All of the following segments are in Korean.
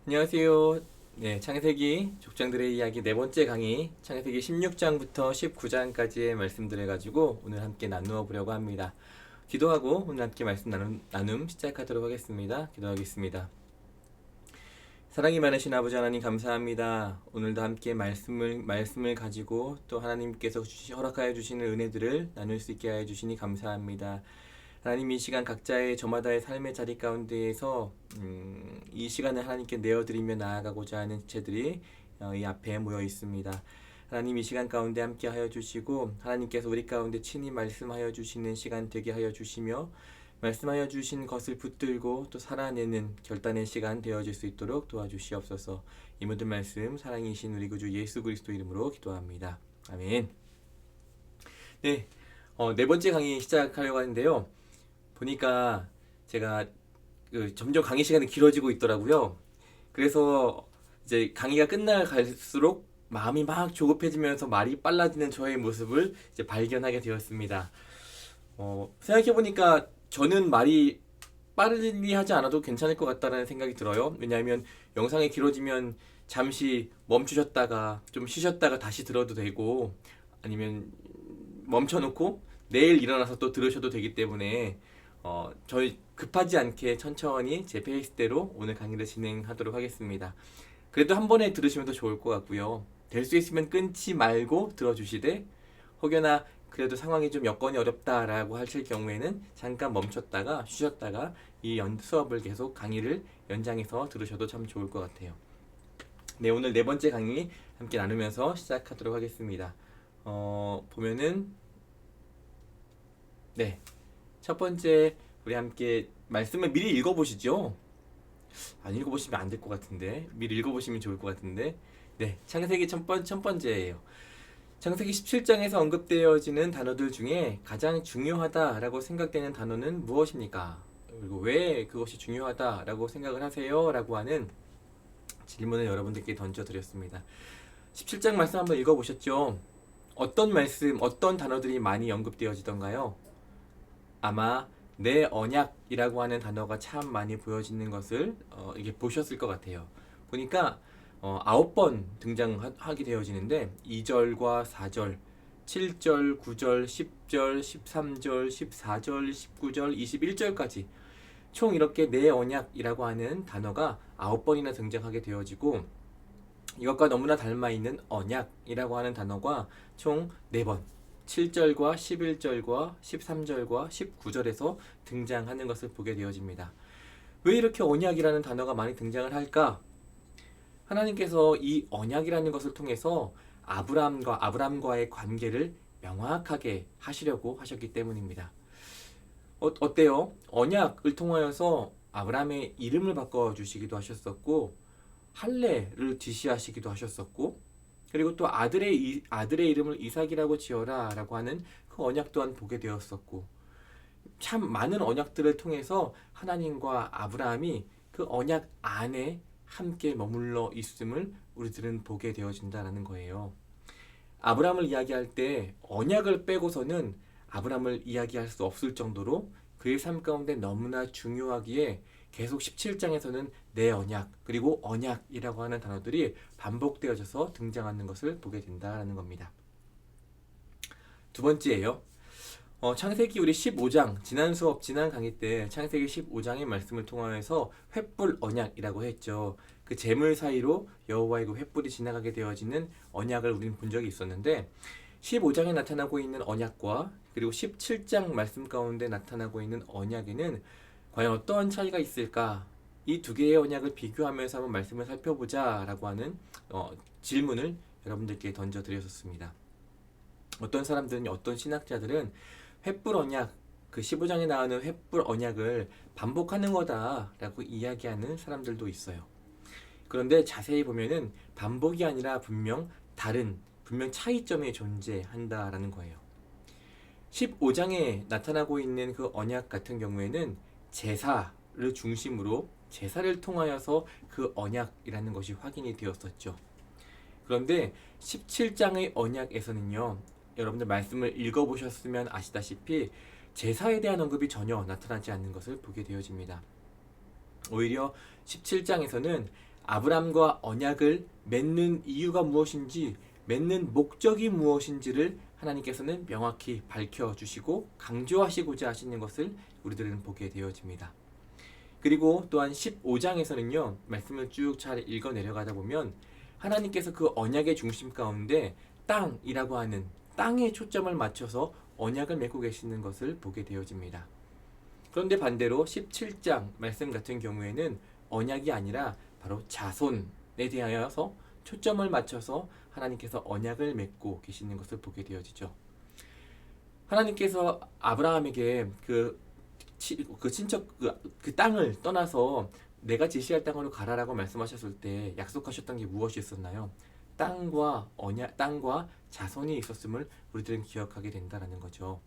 안녕하세요. 네, 창세기 족장들의 이야기 네 번째 강의, 창세기 16장부터 19장까지의 말씀들을 가지고 오늘 함께 나누어 보려고 합니다. 기도하고 오늘 함께 말씀 나눔 시작하도록 하겠습니다. 기도하겠습니다. 사랑이 많으신 아버지 하나님 감사합니다. 오늘도 함께 말씀을 가지고 또 하나님께서 허락하여 주시는 은혜들을 나눌 수 있게 하여 주시니 감사합니다. 하나님, 이 시간 각자의 저마다의 삶의 자리 가운데에서 이 시간을 하나님께 내어드리며 나아가고자 하는 지체들이 이 앞에 모여 있습니다. 하나님, 이 시간 가운데 함께 하여 주시고 하나님께서 우리 가운데 친히 말씀하여 주시는 시간 되게 하여 주시며 말씀하여 주신 것을 붙들고 또 살아내는 결단의 시간 되어질 수 있도록 도와주시옵소서. 이 모든 말씀 사랑이신 우리 구주 예수 그리스도 이름으로 기도합니다. 아멘. 네, 네 번째 강의 시작하려고 하는데요. 보니까 제가 점점 강의 시간이 길어지고 있더라고요. 그래서 이제 강의가 끝나갈수록 마음이 막 조급해지면서 말이 빨라지는 저의 모습을 이제 발견하게 되었습니다. 생각해보니까 저는 말이 빠르게 하지 않아도 괜찮을 것 같다는 생각이 들어요. 왜냐하면 영상이 길어지면 잠시 멈추셨다가 좀 쉬셨다가 다시 들어도 되고, 아니면 멈춰놓고 내일 일어나서 또 들으셔도 되기 때문에 저희 급하지 않게 천천히 제 페이스대로 오늘 강의를 진행하도록 하겠습니다. 그래도 한 번에 들으시면 더 좋을 것 같고요. 될 수 있으면 끊지 말고 들어주시되, 혹여나 그래도 상황이 좀 여건이 어렵다라고 하실 경우에는 잠깐 멈췄다가 쉬셨다가 이 수업을 계속 강의를 연장해서 들으셔도 참 좋을 것 같아요. 네, 오늘 네 번째 강의 함께 나누면서 시작하도록 하겠습니다. 보면은 네, 첫 번째 우리 함께 말씀을 미리 읽어보시죠. 안 읽어보시면 안 될 것 같은데 미리 읽어보시면 좋을 것 같은데. 네, 창세기 첫 번째예요. 창세기 17장에서 언급되어지는 단어들 중에 가장 중요하다라고 생각되는 단어는 무엇입니까? 그리고 왜 그것이 중요하다라고 생각을 하세요? 라고 하는 질문을 여러분들께 던져드렸습니다. 17장 말씀 한번 읽어보셨죠? 어떤 말씀, 어떤 단어들이 많이 언급되어지던가요? 아마 내 언약이라고 하는 단어가 참 많이 보여지는 것을 이게 보셨을 것 같아요. 보니까 9번 등장하게 되어지는데 2절과 4절, 7절, 9절, 10절, 13절, 14절, 19절, 21절까지 총 이렇게 내 언약이라고 하는 단어가 9번이나 등장하게 되어지고, 이것과 너무나 닮아있는 언약이라고 하는 단어가 총 4번, 7절과 11절과 13절과 19절에서 등장하는 것을 보게 되어집니다. 왜 이렇게 언약이라는 단어가 많이 등장을 할까? 하나님께서 이 언약이라는 것을 통해서 아브람과의 관계를 명확하게 하시려고 하셨기 때문입니다. 어때요? 언약을 통하여서 아브람의 이름을 바꿔주시기도 하셨었고, 할례를 지시하시기도 하셨었고, 그리고 또 아들의 이름을 이삭이라고 지어라 라고 하는 그 언약 또한 보게 되었었고, 참 많은 언약들을 통해서 하나님과 아브라함이 그 언약 안에 함께 머물러 있음을 우리들은 보게 되어진다라는 거예요. 아브라함을 이야기할 때 언약을 빼고서는 아브라함을 이야기할 수 없을 정도로 그의 삶 가운데 너무나 중요하기에 계속 17장에서는 내 언약, 그리고 언약이라고 하는 단어들이 반복되어져서 등장하는 것을 보게 된다는 겁니다. 두 번째예요. 창세기 우리 15장, 지난 강의 때 창세기 15장의 말씀을 통하여서 횃불 언약이라고 했죠. 그 재물 사이로 여호와의 그 횃불이 지나가게 되어지는 언약을 우리는 본 적이 있었는데, 15장에 나타나고 있는 언약과 그리고 17장 말씀 가운데 나타나고 있는 언약에는 과연 어떠한 차이가 있을까? 이 두 개의 언약을 비교하면서 한번 말씀을 살펴보자 라고 하는 질문을 여러분들께 던져드렸었습니다. 어떤 사람들은, 어떤 신학자들은 횃불 언약, 그 15장에 나오는 횃불 언약을 반복하는 거다라고 이야기하는 사람들도 있어요. 그런데 자세히 보면은 반복이 아니라 분명 차이점이 존재한다라는 거예요. 15장에 나타나고 있는 그 언약 같은 경우에는 제사를 중심으로 제사를 통하여서 그 언약이라는 것이 확인이 되었었죠. 그런데 17장의 언약에서는요, 여러분들 말씀을 읽어보셨으면 아시다시피 제사에 대한 언급이 전혀 나타나지 않는 것을 보게 되어집니다. 오히려 17장에서는 아브람과 언약을 맺는 이유가 무엇인지, 맺는 목적이 무엇인지를 하나님께서는 명확히 밝혀주시고 강조하시고자 하시는 것을 우리들은 보게 되어집니다. 그리고 또한 15장에서는요, 말씀을 쭉 잘 읽어 내려가다 보면 하나님께서 그 언약의 중심 가운데 땅이라고 하는 땅에 초점을 맞춰서 언약을 맺고 계시는 것을 보게 되어집니다. 그런데 반대로 17장 말씀 같은 경우에는 언약이 아니라 바로 자손에 대하여서 초점을 맞춰서 하나님께서 언약을 맺고 계시는 것을 보게 되어지죠. 하나님께서 아브라함에게 그 친척 그 땅을 떠나서 내가 지시할 땅으로 가라라고 말씀하셨을 때 약속하셨던 게 무엇이 있었나요? 땅과 언약, 땅과 자손이 있었음을 우리들은 기억하게 된다라는 거죠.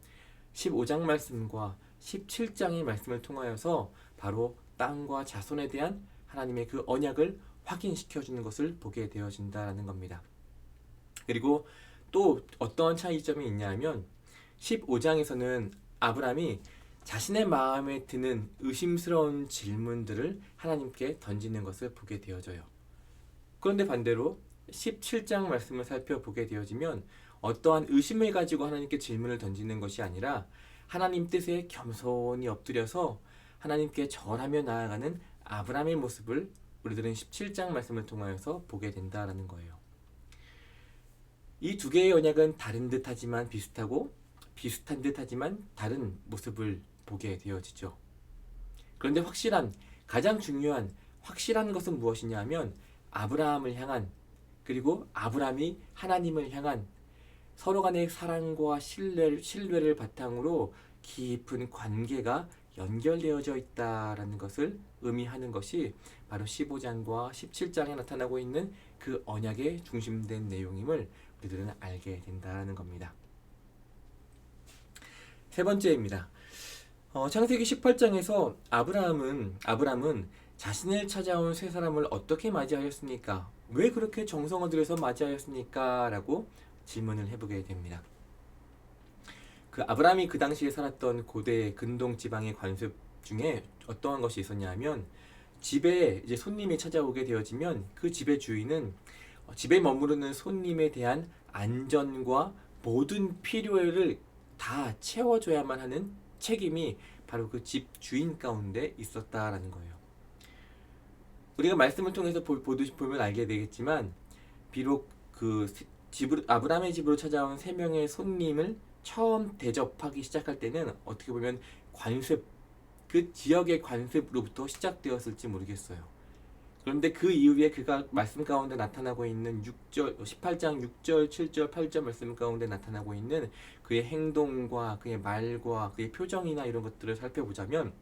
15장 말씀과 17장의 말씀을 통하여서 바로 땅과 자손에 대한 하나님의 그 언약을 확인시켜 주는 것을 보게 되어진다라는 겁니다. 그리고 또 어떠한 차이점이 있냐 하면 15장에서는 아브라함이 자신의 마음에 드는 의심스러운 질문들을 하나님께 던지는 것을 보게 되어져요. 그런데 반대로 17장 말씀을 살펴보게 되어지면 어떠한 의심을 가지고 하나님께 질문을 던지는 것이 아니라 하나님 뜻에 겸손히 엎드려서 하나님께 절하며 나아가는 아브라함의 모습을 우리들은 17장 말씀을 통하여서 보게 된다라는 거예요. 이 두 개의 언약은 다른 듯하지만 비슷하고 비슷한 듯하지만 다른 모습을 보게 되어지죠. 그런데 가장 중요한 확실한 것은 무엇이냐 하면 아브라함을 향한, 그리고 아브라함이 하나님을 향한 서로 간의 사랑과 신뢰를 바탕으로 깊은 관계가 연결되어져 있다라는 것을 의미하는 것이 바로 15장과 17장에 나타나고 있는 그 언약에 중심된 내용임을 우리들은 알게 된다는 겁니다. 세 번째입니다. 창세기 18장에서 아브라함은 자신을 찾아온 세 사람을 어떻게 맞이하였습니까? 왜 그렇게 정성을 들여서 맞이하였습니까? 라고 질문을 해보게 됩니다. 그 아브라함이 그 당시에 살았던 고대 근동 지방의 관습 중에 어떠한 것이 있었냐 하면 집에 이제 손님이 찾아오게 되어지면 그 집의 주인은 집에 머무르는 손님에 대한 안전과 모든 필요를 다 채워줘야만 하는 책임이 바로 그 집 주인 가운데 있었다라는 거예요. 우리가 말씀을 통해서 보면 알게 되겠지만 비록 아브라함의 집으로 찾아온 세 명의 손님을 처음 대접하기 시작할 때는 어떻게 보면 그 지역의 관습으로부터 시작되었을지 모르겠어요. 그런데 그 이후에 그가 말씀 가운데 나타나고 있는 18장 6절, 7절, 8절 말씀 가운데 나타나고 있는 그의 행동과 그의 말과 그의 표정이나 이런 것들을 살펴보자면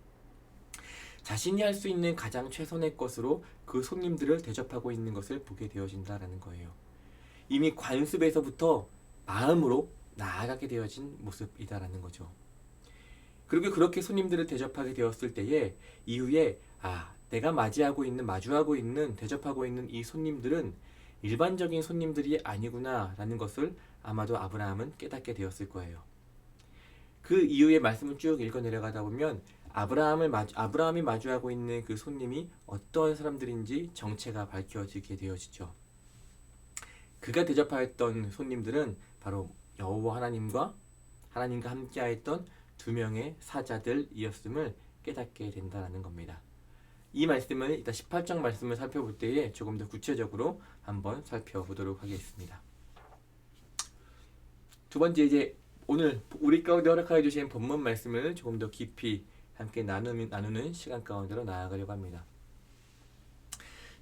자신이 할 수 있는 가장 최선의 것으로 그 손님들을 대접하고 있는 것을 보게 되어진다라는 거예요. 이미 관습에서부터 마음으로 나아가게 되어진 모습이다라는 거죠. 그리고 그렇게 손님들을 대접하게 되었을 때에 이후에 내가 마주하고 있는 대접하고 있는 이 손님들은 일반적인 손님들이 아니구나 라는 것을 아마도 아브라함은 깨닫게 되었을 거예요. 그 이후에 말씀을 쭉 읽어 내려가다 보면 아브라함이 마주하고 있는 그 손님이 어떤 사람들인지 정체가 밝혀지게 되어지죠. 그가 대접하였던 손님들은 바로 여호와 하나님과 함께하였던 두 명의 사자들이었음을 깨닫게 된다는 겁니다. 이 말씀을 이따 18장 말씀을 살펴볼 때에 조금 더 구체적으로 한번 살펴보도록 하겠습니다. 두 번째, 이제 오늘 우리 가운데 허락하여 주신 본문 말씀을 조금 더 깊이 함께 나누는 시간 가운데로 나아가려고 합니다.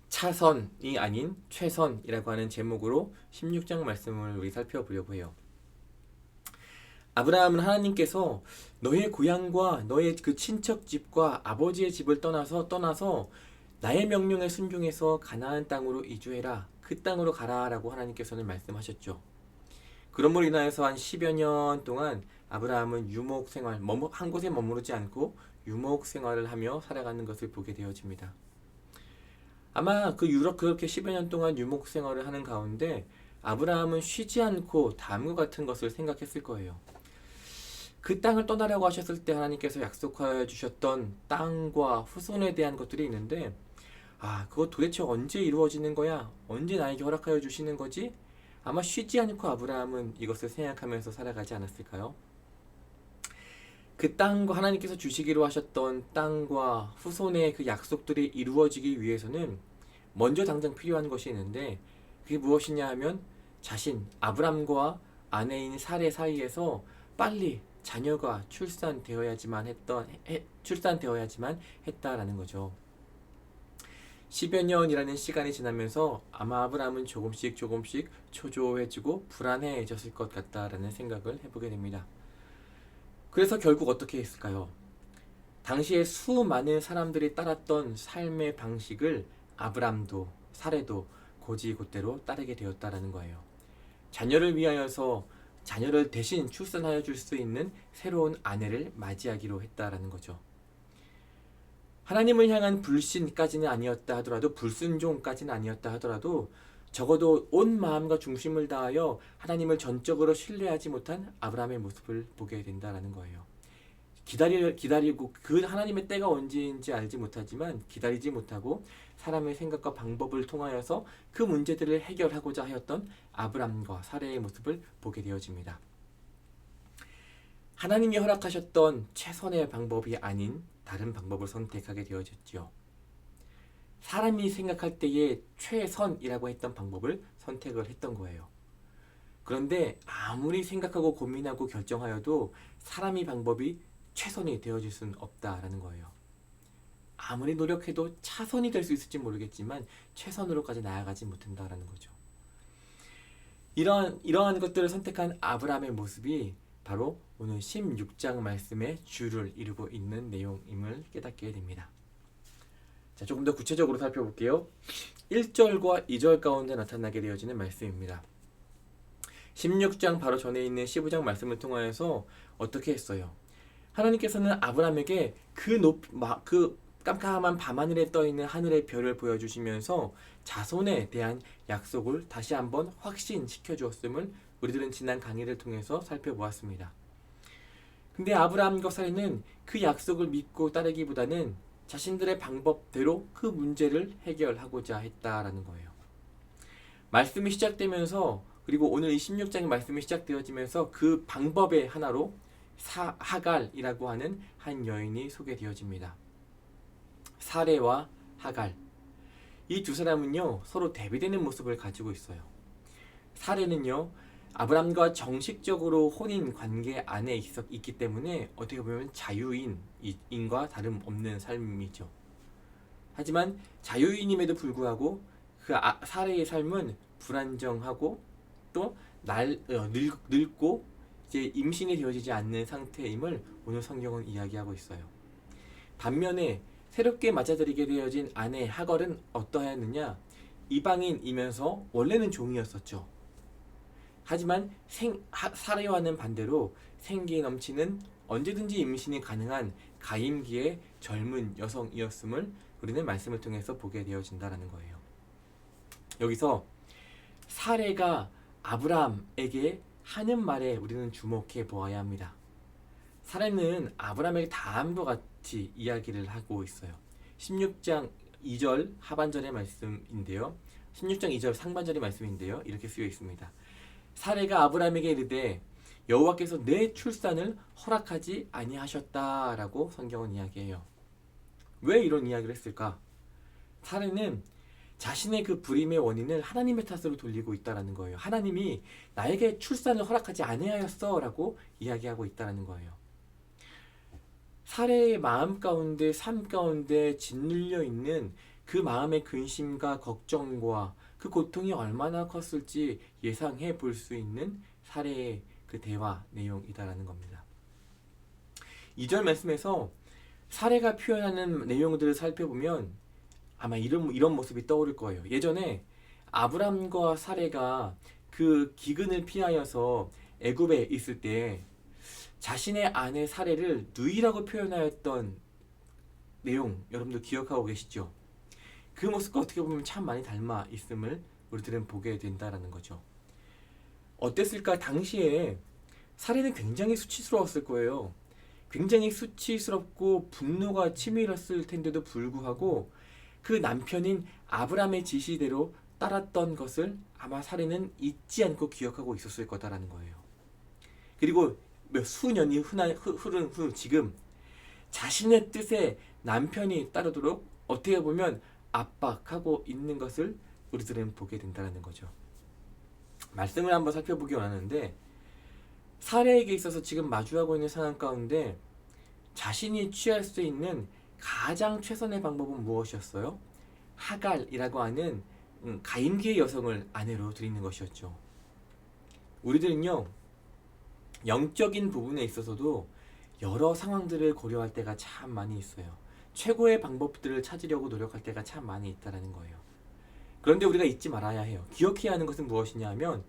차선이 아닌 최선이라고 하는 제목으로 16장 말씀을 우리 살펴보려고 해요. 아브라함은 하나님께서 너의 고향과 너의 그 친척 집과 아버지의 집을 떠나서 나의 명령에 순종해서 가나안 땅으로 이주해라. 그 땅으로 가라라고 하나님께서는 말씀하셨죠. 그러므로 인하여서 한 10여 년 동안 아브라함은 유목 생활, 한 곳에 머무르지 않고 유목 생활을 하며 살아가는 것을 보게 되어집니다. 아마 그렇게 10여 년 동안 유목 생활을 하는 가운데 아브라함은 쉬지 않고 다음과 같은 것을 생각했을 거예요. 그 땅을 떠나라고 하셨을 때 하나님께서 약속하여 주셨던 땅과 후손에 대한 것들이 있는데 그거 도대체 언제 이루어지는 거야? 언제 나에게 허락하여 주시는 거지? 아마 쉬지 않고 아브라함은 이것을 생각하면서 살아가지 않았을까요? 그 땅과 하나님께서 주시기로 하셨던 땅과 후손의 그 약속들이 이루어지기 위해서는 먼저 당장 필요한 것이 있는데, 그게 무엇이냐 하면 아브람과 아내인 사레 사이에서 빨리 자녀가 출산되어야지만 했다라는 거죠. 10여 년이라는 시간이 지나면서 아마 아브람은 조금씩 초조해지고 불안해졌을 것 같다라는 생각을 해보게 됩니다. 그래서 결국 어떻게 했을까요? 당시에 수많은 사람들이 따랐던 삶의 방식을 아브람도 사레도 곧이곧대로 따르게 되었다라는 거예요. 자녀를 위하여서 자녀를 대신 출산하여 줄 수 있는 새로운 아내를 맞이하기로 했다라는 거죠. 하나님을 향한 불신까지는 아니었다 하더라도, 불순종까지는 아니었다 하더라도 적어도 온 마음과 중심을 다하여 하나님을 전적으로 신뢰하지 못한 아브라함의 모습을 보게 된다라는 거예요. 기다리고 그 하나님의 때가 언제인지 알지 못하지만 기다리지 못하고 사람의 생각과 방법을 통하여서 그 문제들을 해결하고자 하였던 아브람과 사레의 모습을 보게 되어집니다. 하나님이 허락하셨던 최선의 방법이 아닌 다른 방법을 선택하게 되어졌죠. 사람이 생각할 때의 최선이라고 했던 방법을 선택을 했던 거예요. 그런데 아무리 생각하고 고민하고 결정하여도 사람의 방법이 최선이 되어질 수는 없다라는 거예요. 아무리 노력해도 차선이 될 수 있을지 모르겠지만 최선으로까지 나아가지 못한다라는 거죠. 이러한 것들을 선택한 아브라함의 모습이 바로 오늘 16장 말씀의 주를 이루고 있는 내용임을 깨닫게 됩니다. 자, 조금 더 구체적으로 살펴볼게요. 1절과 2절 가운데 나타나게 되어지는 말씀입니다. 16장 바로 전에 있는 15장 말씀을 통하여서 어떻게 했어요? 하나님께서는 아브라함에게 그 깜깜한 밤하늘에 떠있는 하늘의 별을 보여주시면서 자손에 대한 약속을 다시 한번 확신시켜 주었음을 우리들은 지난 강의를 통해서 살펴보았습니다. 근데 아브라함과 사레는 그 약속을 믿고 따르기보다는 자신들의 방법대로 그 문제를 해결하고자 했다라는 거예요. 말씀이 시작되면서, 그리고 오늘 이 16장의 말씀이 시작되어지면서 그 방법의 하나로 하갈이라고 하는 한 여인이 소개되어집니다. 사레와 하갈, 이 두 사람은요 서로 대비되는 모습을 가지고 있어요. 사레는요 아브람과 정식적으로 혼인 관계 안에 있기 때문에 어떻게 보면 자유인과 다름없는 삶이죠. 하지만 자유인임에도 불구하고 그 사레의 삶은 불안정하고 또 늙고 이제 임신이 되어지지 않는 상태임을 오늘 성경은 이야기하고 있어요. 반면에 새롭게 맞아들이게 되어진 아내 하갈은 어떠하였느냐? 이방인이면서 원래는 종이었었죠. 하지만 사례와는 반대로 생기 넘치는 언제든지 임신이 가능한 가임기의 젊은 여성이었음을 우리는 말씀을 통해서 보게 되어진다는 거예요. 여기서 사례가 아브라함에게 하는 말에 우리는 주목해 보아야 합니다. 사례는 아브라함에게 다음과 같이 이야기를 하고 있어요. 16장 2절 하반절의 말씀인데요. 16장 2절 상반절의 말씀인데요. 이렇게 쓰여 있습니다. 사례가 아브라함에게 이르되 여호와께서 내 출산을 허락하지 아니하셨다라고 성경은 이야기해요. 왜 이런 이야기를 했을까? 사례는 자신의 그 불임의 원인을 하나님의 탓으로 돌리고 있다는 거예요. 하나님이 나에게 출산을 허락하지 아니하였어 라고 이야기하고 있다는 거예요. 사례의 마음 가운데, 삶 가운데 짓눌려 있는 그 마음의 근심과 걱정과 그 고통이 얼마나 컸을지 예상해 볼 수 있는 사례의 그 대화 내용이다라는 겁니다. 2절 말씀에서 사례가 표현하는 내용들을 살펴보면 아마 이런 모습이 떠오를 거예요. 예전에 아브람과 사례가 그 기근을 피하여서 애굽에 있을 때 자신의 아내 사례를 누이라고 표현하였던 내용 여러분들 기억하고 계시죠? 그 모습과 어떻게 보면 참 많이 닮아 있음을 우리들은 보게 된다라는 거죠. 어땠을까? 당시에 사례는 굉장히 수치스러웠을 거예요. 굉장히 수치스럽고 분노가 치밀었을 텐데도 불구하고 그 남편인 아브람의 지시대로 따랐던 것을 아마 사례는 잊지 않고 기억하고 있었을 거다라는 거예요. 그리고 몇 수년이 흐른 후 지금 자신의 뜻에 남편이 따르도록 어떻게 보면 압박하고 있는 것을 우리들은 보게 된다는 거죠. 말씀을 한번 살펴보기 원하는데, 사례에게 있어서 지금 마주하고 있는 상황 가운데 자신이 취할 수 있는 가장 최선의 방법은 무엇이었어요? 하갈이라고 하는 가임기의 여성을 아내로 드리는 것이었죠. 우리들은요, 영적인 부분에 있어서도 여러 상황들을 고려할 때가 참 많이 있어요. 최고의 방법들을 찾으려고 노력할 때가 참 많이 있다는 거예요. 그런데 우리가 잊지 말아야 해요. 기억해야 하는 것은 무엇이냐 하면,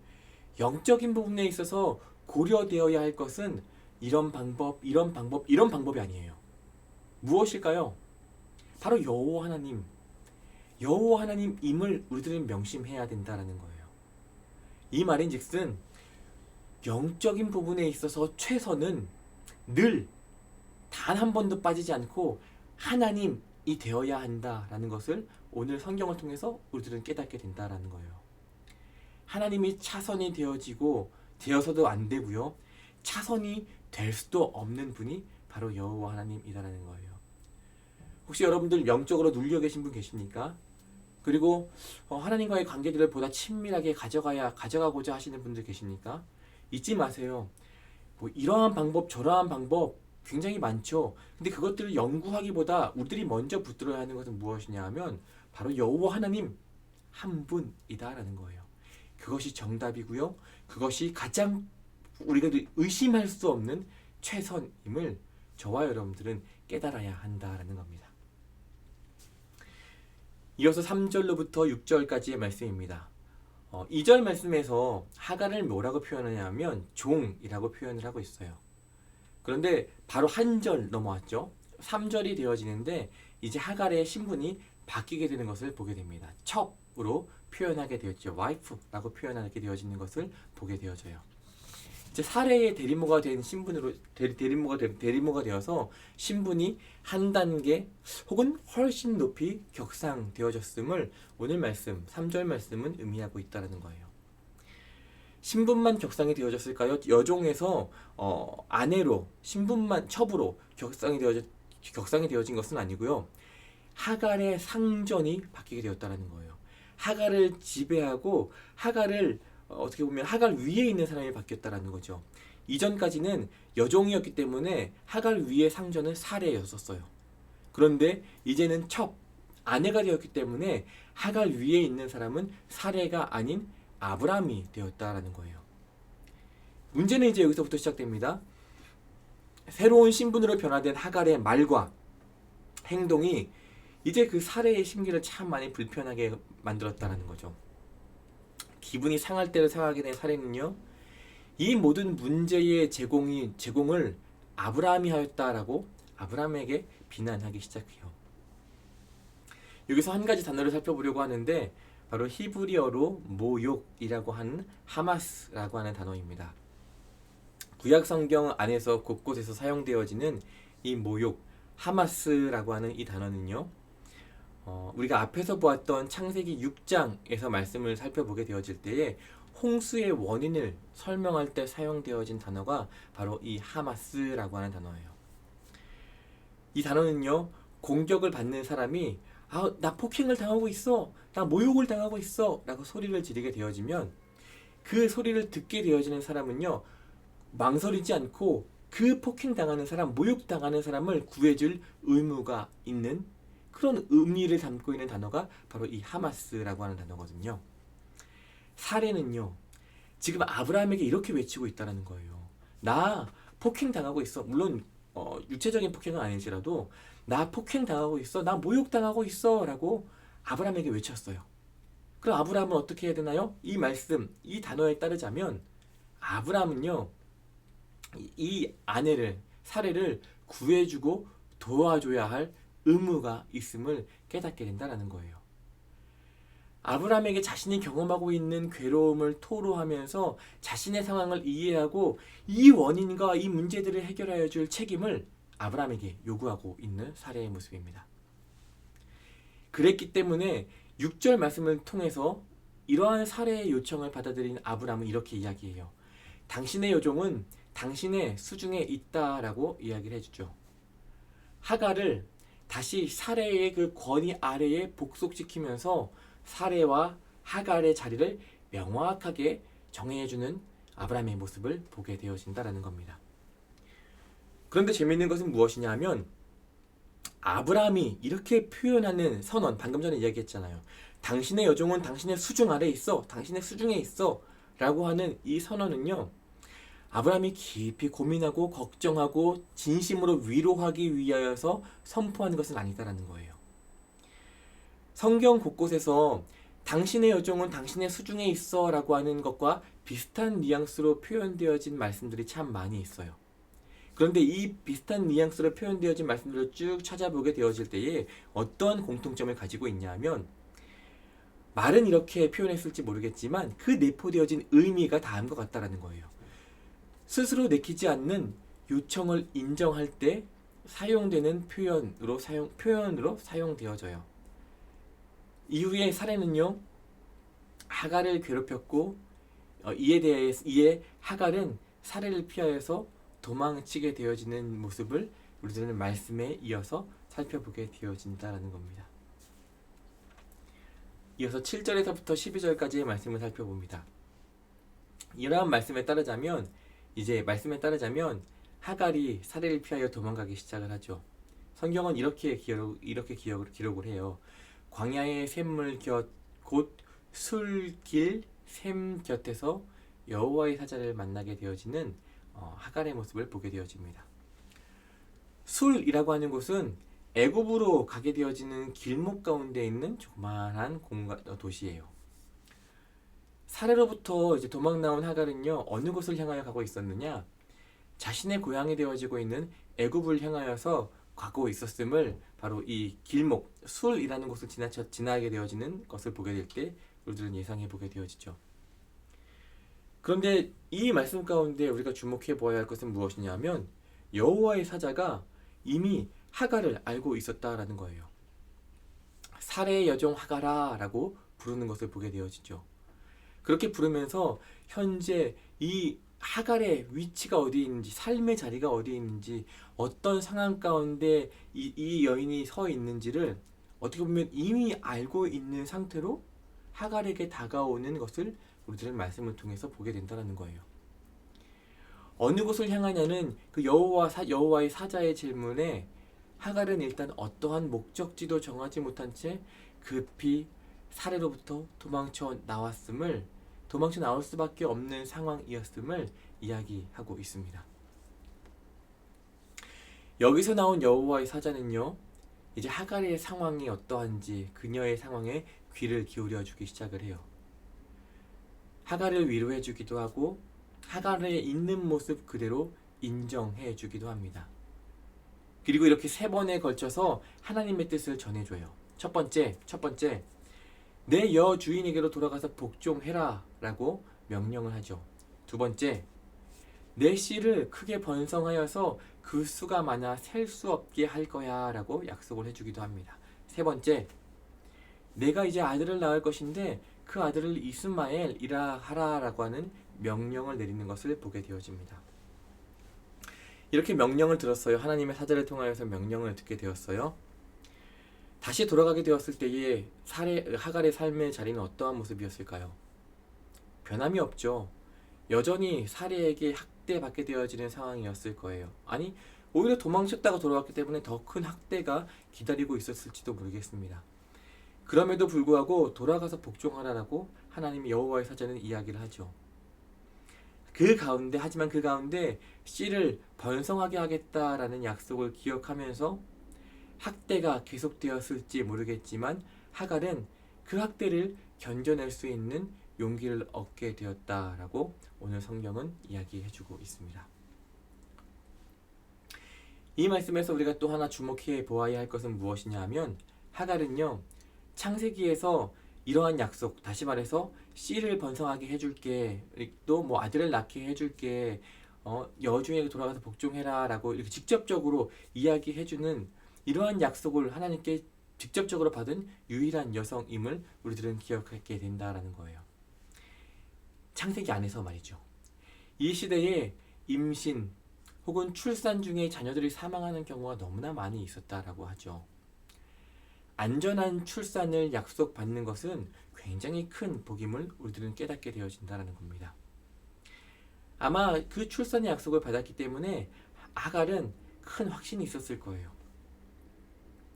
영적인 부분에 있어서 고려되어야 할 것은 이런 방법, 이런 방법, 이런 방법이 아니에요. 무엇일까요? 바로 여호와 하나님임을 우리들은 명심해야 된다는 거예요. 이 말인즉슨 영적인 부분에 있어서 최선은 늘 단 한 번도 빠지지 않고 하나님이 되어야 한다라는 것을 오늘 성경을 통해서 우리들은 깨닫게 된다라는 거예요. 하나님이 차선이 되어서도 안 되고요, 차선이 될 수도 없는 분이 바로 여호와 하나님이라는 거예요. 혹시 여러분들 영적으로 눌려 계신 분 계십니까? 그리고 하나님과의 관계들을 보다 친밀하게 가져가고자 하시는 분들 계십니까? 잊지 마세요. 뭐 이러한 방법 저러한 방법 굉장히 많죠. 근데 그것들을 연구하기보다 우리들이 먼저 붙들어야 하는 것은 무엇이냐 하면 바로 여호와 하나님 한 분이다라는 거예요. 그것이 정답이고요, 그것이 가장 우리가 의심할 수 없는 최선임을 저와 여러분들은 깨달아야 한다라는 겁니다. 이어서 3절로부터 6절까지의 말씀입니다. 2절 말씀에서 하갈을 뭐라고 표현하냐 하면 종이라고 표현을 하고 있어요. 그런데 바로 한 절 넘어왔죠. 3절이 되어지는데 이제 하갈의 신분이 바뀌게 되는 것을 보게 됩니다. 척으로 표현하게 되었죠. 와이프라고 표현하게 되어지는 것을 보게 되어져요. 이제 사례의 대리모가 된 신분으로 대리모가 되어서 신분이 한 단계 혹은 훨씬 높이 격상되어졌음을 오늘 말씀 3절 말씀은 의미하고 있다는 거예요. 신분만 격상이 되어졌을까요? 여종에서 아내로 신분만 첩으로 격상이 되어진 것은 아니고요, 하갈의 상전이 바뀌게 되었다는 거예요. 하갈을 지배하고 하갈을 어떻게 보면 하갈 위에 있는 사람이 바뀌었다라는 거죠. 이전까지는 여종이었기 때문에 하갈 위의 상전은 사례였었어요. 그런데 이제는 첩, 아내가 되었기 때문에 하갈 위에 있는 사람은 사례가 아닌 아브람이 되었다라는 거예요. 문제는 이제 여기서부터 시작됩니다. 새로운 신분으로 변화된 하갈의 말과 행동이 이제 그 사례의 심기를 참 많이 불편하게 만들었다라는 거죠. 기분이 상할 때를 상하게 된 사례는요, 이 모든 문제의 제공을 아브라함이 하였다라고 아브라함에게 비난하기 시작해요. 여기서 한 가지 단어를 살펴보려고 하는데 바로 히브리어로 모욕이라고 하는 하마스라고 하는 단어입니다. 구약 성경 안에서 곳곳에서 사용되어지는 이 모욕, 하마스라고 하는 이 단어는요, 우리가 앞에서 보았던 창세기 6장에서 말씀을 살펴보게 되어질 때에 홍수의 원인을 설명할 때 사용되어진 단어가 바로 이 하마스라고 하는 단어예요. 이 단어는요, 공격을 받는 사람이 나 폭행을 당하고 있어, 나 모욕을 당하고 있어 라고 소리를 지르게 되어지면 그 소리를 듣게 되어지는 사람은요, 망설이지 않고 그 폭행당하는 사람, 모욕당하는 사람을 구해줄 의무가 있는 그런 의미를 담고 있는 단어가 바로 이 하마스라고 하는 단어거든요. 사례는요, 지금 아브라함에게 이렇게 외치고 있다는 거예요. 나 폭행당하고 있어. 물론 육체적인 폭행은 아니지라도 나 폭행당하고 있어, 나 모욕당하고 있어 라고 아브라함에게 외쳤어요. 그럼 아브라함은 어떻게 해야 되나요? 이 말씀, 이 단어에 따르자면 아브라함은요, 이 아내를, 사례를 구해주고 도와줘야 할 의무가 있음을 깨닫게 된다는 거예요. 아브라함에게 자신이 경험하고 있는 괴로움을 토로하면서 자신의 상황을 이해하고 이 원인과 이 문제들을 해결하여 줄 책임을 아브라함에게 요구하고 있는 사례의 모습입니다. 그랬기 때문에 6절 말씀을 통해서 이러한 살해의 요청을 받아들인 아브라함은 이렇게 이야기해요. 당신의 여종은 당신의 수중에 있다라고 이야기를 해주죠. 하갈을 다시 살해의 그 권위 아래에 복속시키면서 살해와 하갈의 자리를 명확하게 정해주는 아브라함의 모습을 보게 되어진다라는 겁니다. 그런데 재미있는 것은 무엇이냐 하면 아브라함이 이렇게 표현하는 선언, 방금 전에 이야기했잖아요. 당신의 여종은 당신의 수중 아래에 있어, 당신의 수중에 있어 라고 하는 이 선언은요, 아브라함이 깊이 고민하고 걱정하고 진심으로 위로하기 위하여서 선포하는 것은 아니다라는 거예요. 성경 곳곳에서 당신의 여종은 당신의 수중에 있어 라고 하는 것과 비슷한 뉘앙스로 표현되어진 말씀들이 참 많이 있어요. 그런데 이 비슷한 뉘앙스로 표현되어진 말씀들을 쭉 찾아보게 되어질 때에 어떠한 공통점을 가지고 있냐 하면, 말은 이렇게 표현했을지 모르겠지만 그 내포되어진 의미가 다음과 같다라는 거예요. 스스로 내키지 않는 요청을 인정할 때 사용되는 표현으로 사용되어져요. 이후에 살해는요, 하갈을 괴롭혔고 이에 하갈은 살해를 피하여서 도망치게 되어지는 모습을 우리들은 말씀에 이어서 살펴보게 되어진다라는 겁니다. 이어서 7절에서부터 12절까지의 말씀을 살펴봅니다. 이러한 말씀에 따르자면 하갈이 살해를 피하여 도망가기 시작을 하죠. 성경은 이렇게 기록을 해요. 광야의 샘물 곧 술길 샘 곁에서 여호와의 사자를 만나게 되어지는 하갈의 모습을 보게 되어집니다. 술이라고 하는 곳은 애굽으로 가게 되어지는 길목 가운데 있는 조그마한 도시예요. 살해로부터 이제 도망 나온 하갈은요, 어느 곳을 향하여 가고 있었느냐? 자신의 고향이 되어지고 있는 애굽을 향하여서 가고 있었음을 바로 이 길목, 술이라는 곳을 지나게 되어지는 것을 보게 될 때 우리들은 예상해 보게 되어지죠. 그런데 이 말씀 가운데 우리가 주목해 보아야 할 것은 무엇이냐면, 여호와의 사자가 이미 하갈을 알고 있었다라는 거예요. 살해의 여종 하갈아 라고 부르는 것을 보게 되어지죠. 그렇게 부르면서 현재 이 하갈의 위치가 어디에 있는지, 삶의 자리가 어디에 있는지, 어떤 상황 가운데 이 여인이 서 있는지를 어떻게 보면 이미 알고 있는 상태로 하갈에게 다가오는 것을 우리들은 말씀을 통해서 보게 된다는 거예요. 어느 곳을 향하냐는 그 여호와의 사자의 질문에 하갈은 일단 어떠한 목적지도 정하지 못한 채 급히 살해로부터 도망쳐 나올 수밖에 없는 상황이었음을 이야기하고 있습니다. 여기서 나온 여호와의 사자는요, 이제 하갈의 상황이 어떠한지 그녀의 상황에 귀를 기울여 주기 시작을 해요. 하갈을 위로해 주기도 하고 하갈의 있는 모습 그대로 인정해 주기도 합니다. 그리고 이렇게 3번에 걸쳐서 하나님의 뜻을 전해줘요. 첫 번째, 내 여주인에게로 돌아가서 복종해라 라고 명령을 하죠. 두 번째, 내 씨를 크게 번성하여서 그 수가 많아 셀 수 없게 할 거야 라고 약속을 해주기도 합니다. 세 번째, 내가 이제 아들을 낳을 것인데 그 아들을 이스마엘이라 하라 라고 하는 명령을 내리는 것을 보게 되어집니다. 이렇게 명령을 들었어요. 하나님의 사자를 통하여서 명령을 듣게 되었어요. 다시 돌아가게 되었을 때에 하갈의 삶의 자리는 어떠한 모습이었을까요? 변함이 없죠. 여전히 살해에게 학대받게 되어지는 상황이었을 거예요. 아니, 오히려 도망쳤다가 돌아왔기 때문에 더 큰 학대가 기다리고 있었을지도 모르겠습니다. 그럼에도 불구하고 돌아가서 복종하라라고 하나님의 여호와의 사자는 이야기를 하죠. 하지만 그 가운데 씨를 번성하게 하겠다라는 약속을 기억하면서 학대가 계속되었을지 모르겠지만 하갈은 그 학대를 견뎌낼 수 있는 용기를 얻게 되었다라고 오늘 성경은 이야기해주고 있습니다. 이 말씀에서 우리가 또 하나 주목해 보아야 할 것은 무엇이냐 하면, 하갈은요, 창세기에서 이러한 약속, 다시 말해서 씨를 번성하게 해줄게, 또 아들을 낳게 해줄게, 여주인에게 돌아가서 복종해라 라고 이렇게 직접적으로 이야기해주는 이러한 약속을 하나님께 직접적으로 받은 유일한 여성임을 우리들은 기억하게 된다라는 거예요. 창세기 안에서 말이죠. 이 시대에 임신 혹은 출산 중에 자녀들이 사망하는 경우가 너무나 많이 있었다라고 하죠. 안전한 출산을 약속받는 것은 굉장히 큰 복임을 우리들은 깨닫게 되어진다는 겁니다. 아마 그 출산의 약속을 받았기 때문에 하갈은 큰 확신이 있었을 거예요.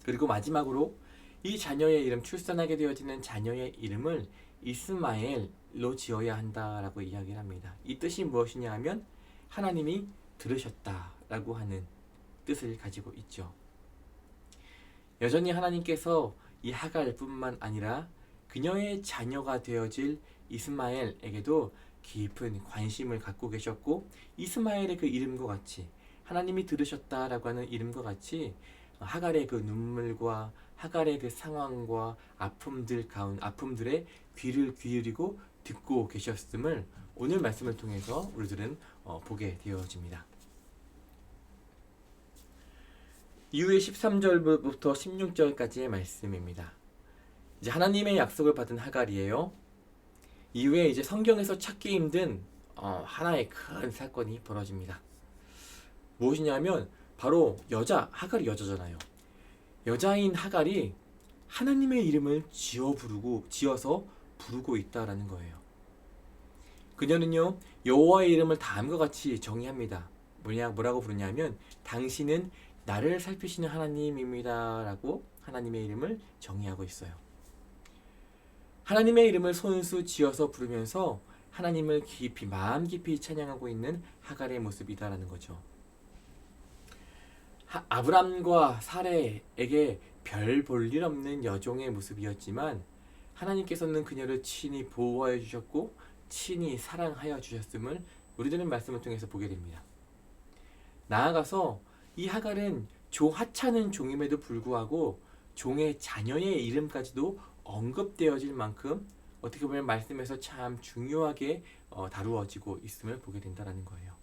그리고 마지막으로 이 자녀의 이름, 출산하게 되어지는 자녀의 이름을 이스마엘로 지어야 한다라고 이야기를 합니다. 이 뜻이 무엇이냐 하면 하나님이 들으셨다라고 하는 뜻을 가지고 있죠. 여전히 하나님께서 이 하갈뿐만 아니라 그녀의 자녀가 되어질 이스마엘에게도 깊은 관심을 갖고 계셨고, 이스마엘의 그 이름과 같이 하나님이 들으셨다라고 하는 이름과 같이 하갈의 그 눈물과 하갈의 그 상황과 아픔들의 귀를 기울이고 듣고 계셨음을 오늘 말씀을 통해서 우리들은 보게 되어집니다. 이후에 13절부터 16절까지의 말씀입니다. 이제 하나님의 약속을 받은 하갈이에요. 이후에 이제 성경에서 찾기 힘든 하나의 큰 사건이 벌어집니다. 무엇이냐면 바로 하갈이 여자잖아요. 여자인 하갈이 하나님의 이름을 지어서 부르고 있다라는 거예요. 그녀는요, 여호와의 이름을 다음과 같이 정의합니다. 뭐라고 부르냐면 당신은 나를 살피시는 하나님입니다 라고 하나님의 이름을 정의하고 있어요. 하나님의 이름을 손수 지어서 부르면서 하나님을 마음 깊이 찬양하고 있는 하갈의 모습이다라는 거죠. 아브람과 사레에게 별 볼 일 없는 여종의 모습이었지만 하나님께서는 그녀를 친히 보호하여 주셨고 친히 사랑하여 주셨음을 우리들은 말씀을 통해서 보게 됩니다. 나아가서 이 하갈은 하찮은 종임에도 불구하고 종의 자녀의 이름까지도 언급되어질 만큼 어떻게 보면 말씀에서 참 중요하게 다루어지고 있음을 보게 된다는 거예요.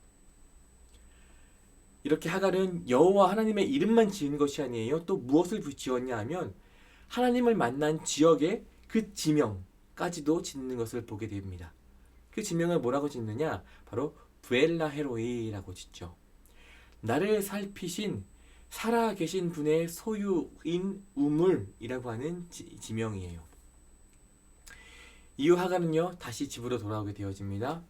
이렇게 하갈은 여호와 하나님의 이름만 지은 것이 아니에요. 또 무엇을 지었냐 하면 하나님을 만난 지역의 그 지명까지도 짓는 것을 보게 됩니다. 그 지명을 뭐라고 짓느냐? 바로 브엘라헤로이라고 짓죠. 나를 살피신 살아계신 분의 소유인 우물이라고 하는 지명이에요. 이후 하갈은요 다시 집으로 돌아오게 되어집니다.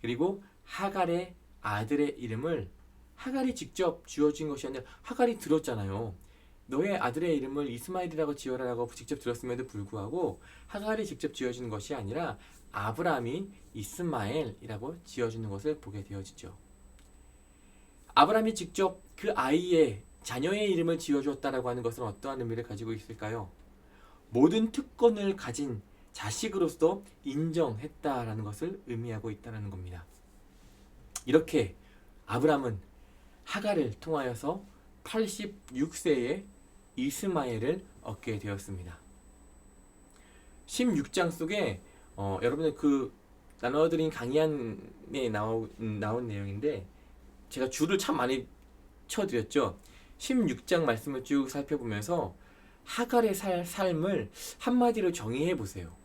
그리고 하갈의 아들의 이름을 하갈이 직접 지어준 것이 아니라 하갈이 들었잖아요. 너의 아들의 이름을 이스마엘이라고 지어라라고 직접 들었음에도 불구하고 하갈이 직접 지어주는 것이 아니라 아브람이 이스마엘이라고 지어주는 것을 보게 되어지죠. 아브람이 직접 그 아이의 자녀의 이름을 지어주었다라고 하는 것은 어떠한 의미를 가지고 있을까요? 모든 특권을 가진 자식으로서 인정했다라는 것을 의미하고 있다는 겁니다. 이렇게 아브람은 하갈을 통하여서 86세에 이스마엘을 얻게 되었습니다. 16장 속에 여러분들 그 나눠드린 강의안에 나온 내용인데 제가 줄을 참 많이 쳐드렸죠. 16장 말씀을 쭉 살펴보면서 하갈의 삶을 한마디로 정의해 보세요.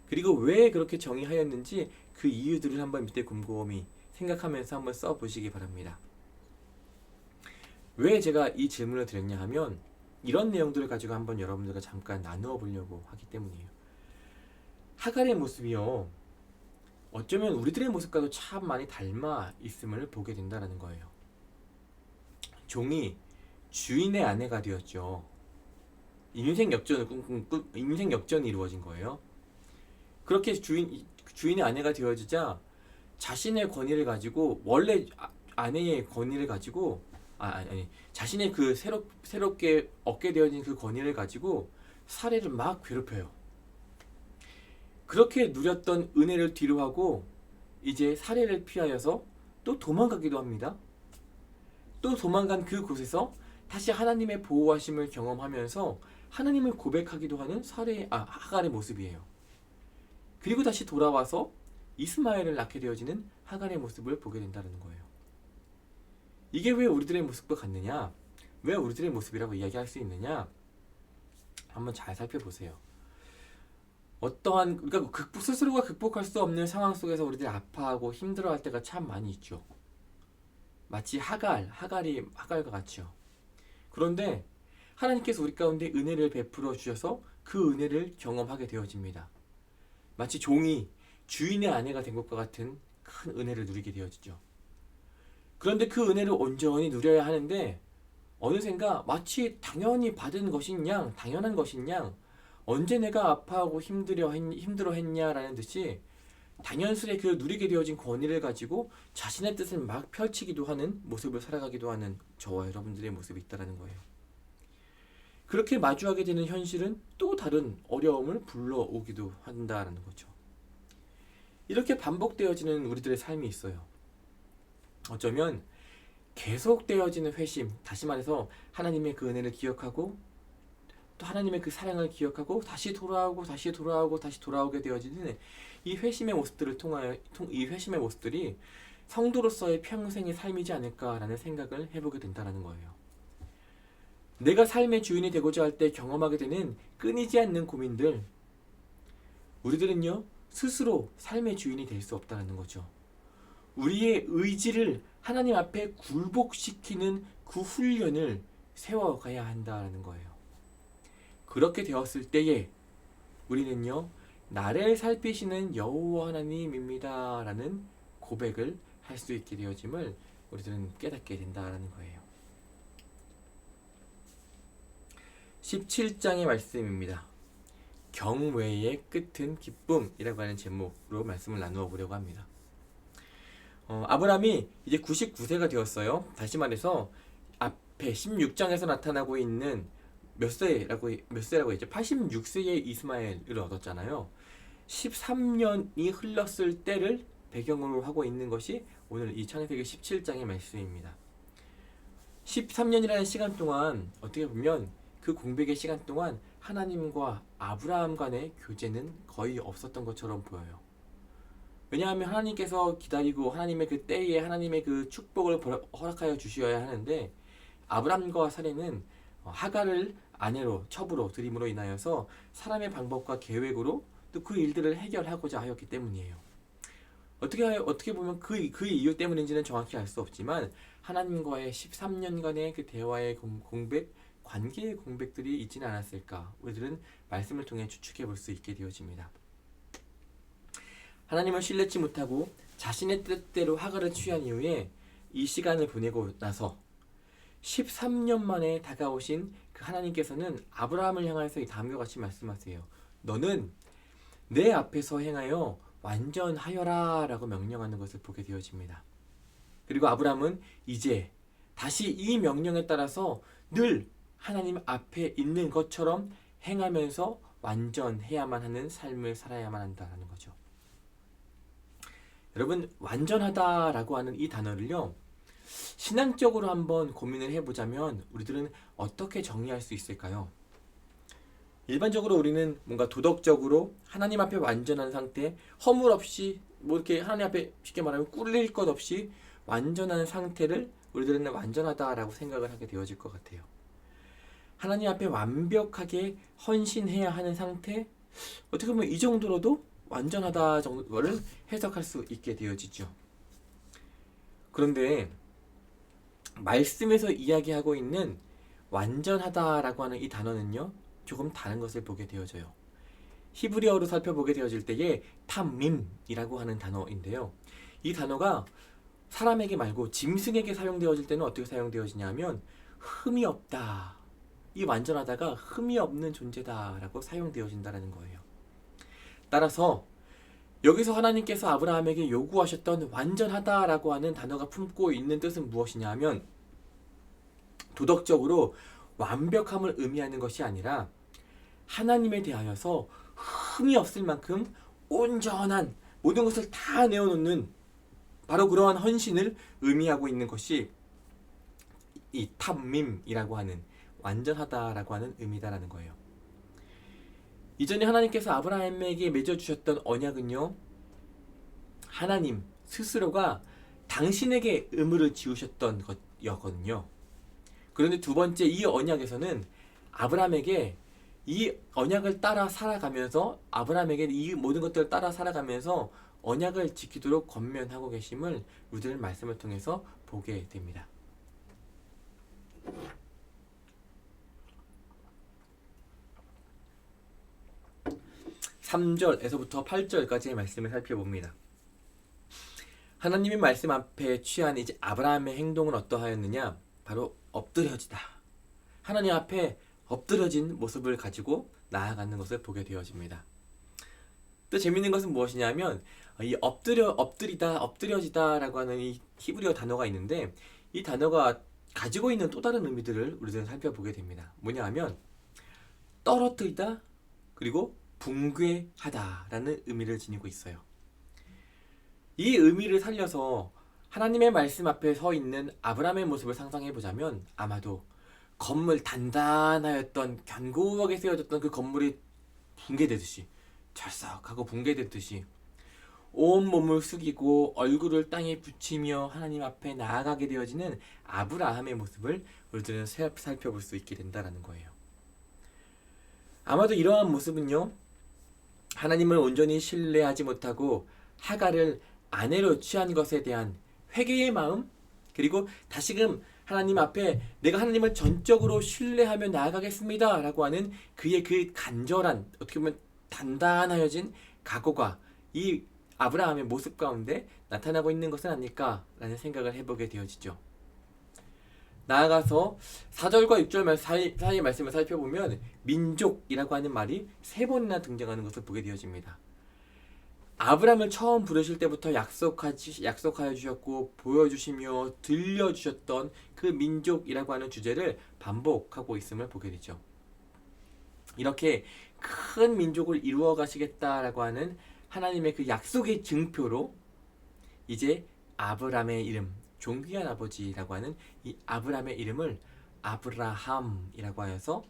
그리고 왜 그렇게 정의하였는지 그 이유들을 한번 밑에 곰곰이 생각하면서 한번 써보시기 바랍니다. 왜 제가 이 질문을 드렸냐 하면 이런 내용들을 가지고 한번 여러분들과 잠깐 나누어 보려고 하기 때문이에요. 하갈의 모습이요, 어쩌면 우리들의 모습과도 참 많이 닮아 있음을 보게 된다는 거예요. 종이 주인의 아내가 되었죠. 인생 역전이 이루어진 거예요. 그렇게 주인의 아내가 되어지자 자신의 권위를 가지고 원래 아내의 권위를 가지고 자신의 그 새롭게 얻게 되어진 그 권위를 가지고 사례를 막 괴롭혀요. 그렇게 누렸던 은혜를 뒤로하고 이제 사례를 피하여서 또 도망가기도 합니다. 또 도망간 그곳에서 다시 하나님의 보호하심을 경험하면서 하나님을 고백하기도 하는 하갈의 모습이에요. 그리고 다시 돌아와서 이스마엘을 낳게 되어지는 하갈의 모습을 보게 된다는 거예요. 이게 왜 우리들의 모습과 같느냐? 왜 우리들의 모습이라고 이야기할 수 있느냐? 한번 잘 살펴보세요. 어떠한 그러니까 스스로가 극복할 수 없는 상황 속에서 우리들이 아파하고 힘들어할 때가 참 많이 있죠. 마치 하갈과 같죠. 그런데 하나님께서 우리 가운데 은혜를 베풀어 주셔서 그 은혜를 경험하게 되어집니다. 마치 종이 주인의 아내가 된 것과 같은 큰 은혜를 누리게 되어지죠. 그런데 그 은혜를 온전히 누려야 하는데 어느샌가 마치 당연히 받은 것인 양, 당연한 것인 양, 언제 내가 아파하고 힘들어했냐라는 듯이 당연스레 그 누리게 되어진 권위를 가지고 자신의 뜻을 막 펼치기도 하는 모습을 살아가기도 하는 저와 여러분들의 모습이 있다는 거예요. 그렇게 마주하게 되는 현실은 또 다른 어려움을 불러오기도 한다는 거죠. 이렇게 반복되어지는 우리들의 삶이 있어요. 어쩌면 계속되어지는 회심, 다시 말해서 하나님의 그 은혜를 기억하고 또 하나님의 그 사랑을 기억하고 다시 돌아오게 되어지는 이 회심의 모습들을 통하여 이 회심의 모습들이 성도로서의 평생의 삶이지 않을까라는 생각을 해보게 된다는 거예요. 내가 삶의 주인이 되고자 할 때 경험하게 되는 끊이지 않는 고민들, 우리들은요 스스로 삶의 주인이 될 수 없다는 거죠. 우리의 의지를 하나님 앞에 굴복시키는 그 훈련을 세워가야 한다는 거예요. 그렇게 되었을 때에 우리는요 나를 살피시는 여호와 하나님입니다 라는 고백을 할 수 있게 되어짐을 우리들은 깨닫게 된다는 거예요. 17장의 말씀입니다. 경외의 끝은 기쁨이라고 하는 제목으로 말씀을 나누어 보려고 합니다. 아브라함이 이제 99세가 되었어요. 다시 말해서 앞에 16장에서 나타나고 있는 몇 세라고 했죠? 86세의 이스마엘을 얻었잖아요. 13년이 흘렀을 때를 배경으로 하고 있는 것이 오늘 이 창세기 17장의 말씀입니다. 13년이라는 시간 동안 어떻게 보면 그 공백의 시간 동안 하나님과 아브라함 간의 교제는 거의 없었던 것처럼 보여요. 왜냐하면 하나님께서 기다리고 하나님의 그 때에 하나님의 그 축복을 허락하여 주셔야 하는데 아브라함과 사례는 하갈을 아내로 첩으로 들임으로 인하여서 사람의 방법과 계획으로 또 그 일들을 해결하고자 하였기 때문이에요. 어떻게 보면 그 이유 때문인지는 정확히 알 수 없지만 하나님과의 13년간의 그 대화의 관계의 공백들이 있지는 않았을까 우리들은 말씀을 통해 추측해 볼 수 있게 되어집니다. 하나님을 신뢰치 못하고 자신의 뜻대로 하갈을 취한 이후에 이 시간을 보내고 나서 13년 만에 다가오신 그 하나님께서는 아브라함을 향해서 이 다음과 같이 말씀하세요. 너는 내 앞에서 행하여 완전하여라 라고 명령하는 것을 보게 되어집니다. 그리고 아브라함은 이제 다시 이 명령에 따라서 늘 하나님 앞에 있는 것처럼 행하면서 완전해야만 하는 삶을 살아야만 한다는 거죠. 여러분, 완전하다라고 하는 이 단어를요, 신앙적으로 한번 고민을 해보자면 우리들은 어떻게 정의할 수 있을까요? 일반적으로 우리는 뭔가 도덕적으로 하나님 앞에 완전한 상태, 허물 없이 뭐 이렇게 하나님 앞에 쉽게 말하면 꿀릴 것 없이 완전한 상태를 우리들은 완전하다라고 생각을 하게 되어질 것 같아요. 하나님 앞에 완벽하게 헌신해야 하는 상태, 어떻게 보면 이 정도로도 완전하다 정도를 해석할 수 있게 되어지죠. 그런데 말씀에서 이야기하고 있는 완전하다라고 하는 이 단어는요, 조금 다른 것을 보게 되어져요. 히브리어로 살펴보게 되어질 때에 탐밈이라고 하는 단어인데요. 이 단어가 사람에게 말고 짐승에게 사용되어질 때는 어떻게 사용되어지냐면 흠이 없다. 이 완전하다가 흠이 없는 존재다라고 사용되어진다는 거예요. 따라서 여기서 하나님께서 아브라함에게 요구하셨던 완전하다라고 하는 단어가 품고 있는 뜻은 무엇이냐 하면 도덕적으로 완벽함을 의미하는 것이 아니라 하나님에 대하여서 흠이 없을 만큼 온전한 모든 것을 다 내어놓는 바로 그러한 헌신을 의미하고 있는 것이 이 탐밈이라고 하는 완전하다라고 하는 의미다라는 거예요. 이전에 하나님께서 아브라함에게 맺어주셨던 언약은요, 하나님 스스로가 당신에게 의무를 지우셨던 것이었거든요. 그런데 두 번째 이 언약에서는 아브라함에게 이 언약을 따라 살아가면서 아브라함에게 이 모든 것들을 따라 살아가면서 언약을 지키도록 권면하고 계심을 우리들 말씀을 통해서 보게 됩니다. 3절에서부터 8절까지의 말씀을 살펴봅니다. 하나님의 말씀 앞에 취한 이제 아브라함의 행동은 어떠하였느냐? 바로 엎드려지다. 하나님 앞에 엎드려진 모습을 가지고 나아가는 것을 보게 되어집니다. 또 재밌는 것은 무엇이냐면 이 엎드리다, 엎드려지다라고 하는 이 히브리어 단어가 있는데 이 단어가 가지고 있는 또 다른 의미들을 우리들은 살펴보게 됩니다. 뭐냐 하면 떨어뜨리다 그리고 붕괴하다라는 의미를 지니고 있어요. 이 의미를 살려서 하나님의 말씀 앞에 서 있는 아브라함의 모습을 상상해 보자면 아마도 건물 단단하였던 견고하게 세워졌던 그 건물이 붕괴되듯이 철썩하고 붕괴되듯이 온몸을 숙이고 얼굴을 땅에 붙이며 하나님 앞에 나아가게 되어지는 아브라함의 모습을 우리들은 살펴볼 수 있게 된다는 거예요. 아마도 이러한 모습은요, 하나님을 온전히 신뢰하지 못하고 하갈을 아내로 취한 것에 대한 회개의 마음, 그리고 다시금 하나님 앞에 내가 하나님을 전적으로 신뢰하며 나아가겠습니다 라고 하는 그의 그 간절한, 어떻게 보면 단단하여진 각오가 이 아브라함의 모습 가운데 나타나고 있는 것은 아닐까라는 생각을 해보게 되어지죠. 나아가서 4절과 6절 사이의 말씀을 살펴보면 민족이라고 하는 말이 3번이나 등장하는 것을 보게 되어집니다. 아브라함을 처음 부르실 때부터 약속하여 주셨고 보여주시며 들려주셨던 그 민족이라고 하는 주제를 반복하고 있음을 보게 되죠. 이렇게 큰 민족을 이루어 가시겠다라고 하는 하나님의 그 약속의 증표로 이제 아브라함의 이름, 존귀한 아버지라고 하는 이 아브라함의 이름을 아브라함이라고 하여서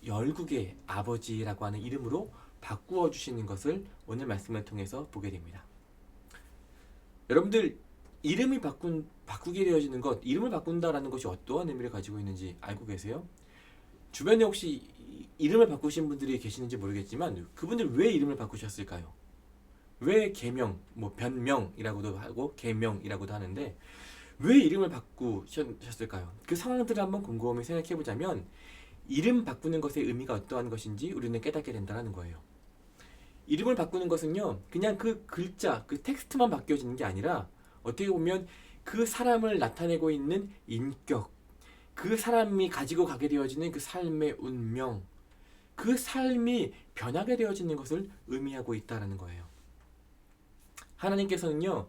열국의 아버지라고 하는 이름으로 바꾸어 주시는 것을 오늘 말씀을 통해서 보게 됩니다. 여러분들 이름이 바꾸게 되어지는 것, 이름을 바꾼다라는 것이 어떠한 의미를 가지고 있는지 알고 계세요? 주변에 혹시 이름을 바꾸신 분들이 계시는지 모르겠지만 그분들 왜 이름을 바꾸셨을까요? 왜 계명, 뭐 변명이라고도 하고 계명이라고도 하는데 왜 이름을 바꾸셨을까요? 그 상황들을 한번 곰곰이 생각해 보자면 이름 바꾸는 것의 의미가 어떠한 것인지 우리는 깨닫게 된다는 거예요. 이름을 바꾸는 것은요, 그냥 그 글자, 그 텍스트만 바뀌어지는 게 아니라 어떻게 보면 그 사람을 나타내고 있는 인격, 그 사람이 가지고 가게 되어지는 그 삶의 운명, 그 삶이 변하게 되어지는 것을 의미하고 있다는 거예요. 하나님께서는요,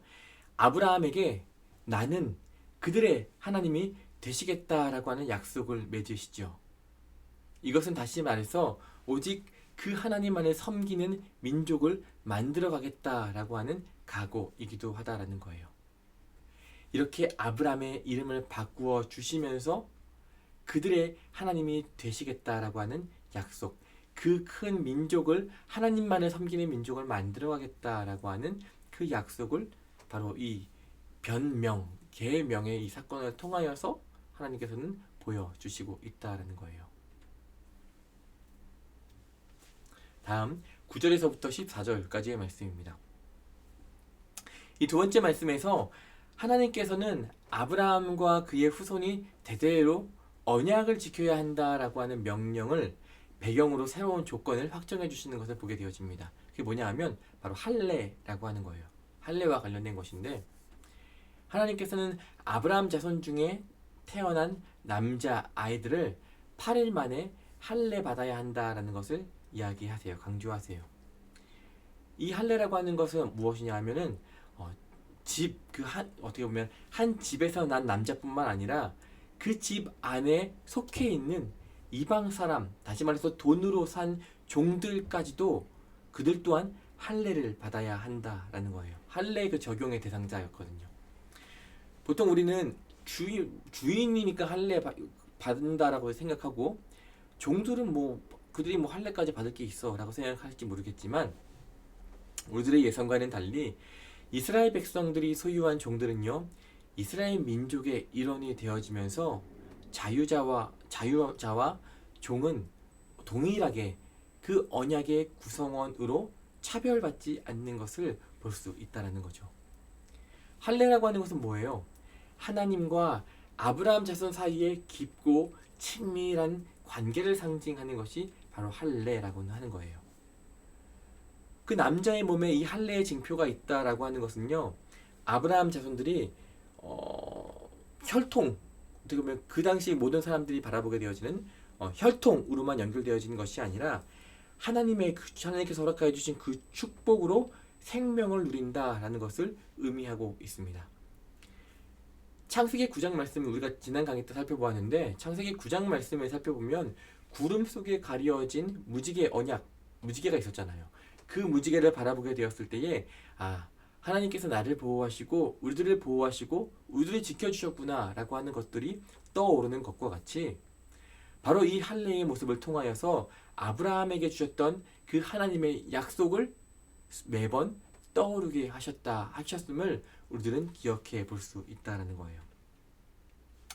아브라함에게 나는 그들의 하나님이 되시겠다라고 하는 약속을 맺으시죠. 이것은 다시 말해서 오직 그 하나님만을 섬기는 민족을 만들어 가겠다라고 하는 각오이기도 하다라는 거예요. 이렇게 아브라함의 이름을 바꾸어 주시면서 그들의 하나님이 되시겠다라고 하는 약속, 그 큰 민족을 하나님만을 섬기는 민족을 만들어 가겠다라고 하는 그 약속을 바로 이 변명, 계명의 이 사건을 통하여서 하나님께서는 보여주시고 있다라는 거예요. 다음 9절에서부터 14절까지의 말씀입니다. 이 두 번째 말씀에서 하나님께서는 아브라함과 그의 후손이 대대로 언약을 지켜야 한다라고 하는 명령을 배경으로 새로운 조건을 확정해 주시는 것을 보게 되어집니다. 그게 뭐냐 하면 바로 할례라고 하는 거예요. 할례와 관련된 것인데 하나님께서는 아브라함 자손 중에 태어난 남자 아이들을 8일 만에 할례 받아야 한다라는 것을 이야기하세요. 강조하세요. 이 할례라고 하는 것은 무엇이냐 하면은 어떻게 보면 한 집에서 난 남자뿐만 아니라 그 집 안에 속해 있는 이방 사람, 다시 말해서 돈으로 산 종들까지도 그들 또한 할례를 받아야 한다라는 거예요. 할례 그 적용의 대상자였거든요. 보통 우리는 주인이니까 할례 받는다라고 생각하고 종들은 그들이 할례까지 받을 게 있어라고 생각할지 모르겠지만 우리들의 예상과는 달리 이스라엘 백성들이 소유한 종들은요, 이스라엘 민족의 일원이 자유자와 종은 동일하게 그 언약의 구성원으로 차별받지 않는 것을 볼 수 있다는 거죠. 할례라고 하는 것은 뭐예요? 하나님과 아브라함 자손 사이에 깊고 친밀한 관계를 상징하는 것이 바로 할례라고 하는 거예요. 그 남자의 몸에 이 할례의 징표가 있다라고 하는 것은요, 아브라함 자손들이 혈통, 어떻게 보면 그 당시 모든 사람들이 바라보게 되어지는 혈통으로만 연결되어지는 것이 아니라 하나님께서 허락하여 주신 그 축복으로 생명을 누린다라는 것을 의미하고 있습니다. 창세기 9장 말씀을 우리가 지난 강의 때 살펴보았는데, 창세기 9장 말씀을 살펴보면 구름 속에 가려진 무지개 언약, 무지개가 있었잖아요. 그 무지개를 바라보게 되었을 때에 하나님께서 나를 보호하시고 우리들을 보호하시고 우리들을 지켜주셨구나 라고 하는 것들이 떠오르는 것과 같이, 바로 이 할례의 모습을 통하여서 아브라함에게 주셨던 그 하나님의 약속을 매번 떠오르게 하셨음을 우리들은 기억해 볼 수 있다는 거예요.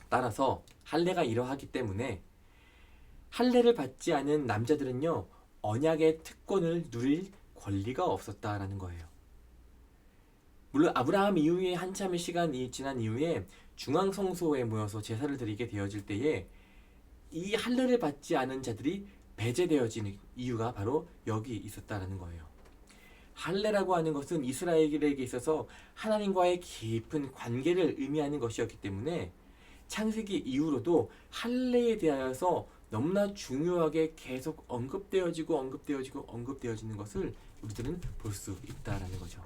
따라서 할례가 이러하기 때문에 할례를 받지 않은 남자들은요, 언약의 특권을 누릴 권리가 없었다라는 거예요. 물론 아브라함 이후에 한참의 시간이 지난 이후에 중앙성소에 모여서 제사를 드리게 되어질 때에 이 할례를 받지 않은 자들이 배제되어지는 이유가 바로 여기 있었다라는 거예요. 할례라고 하는 것은 이스라엘에게 있어서 하나님과의 깊은 관계를 의미하는 것이었기 때문에 창세기 이후로도 할례에 대하여서 너무나 중요하게 계속 언급되어지는 것을 우리들은 볼 수 있다라는 거죠.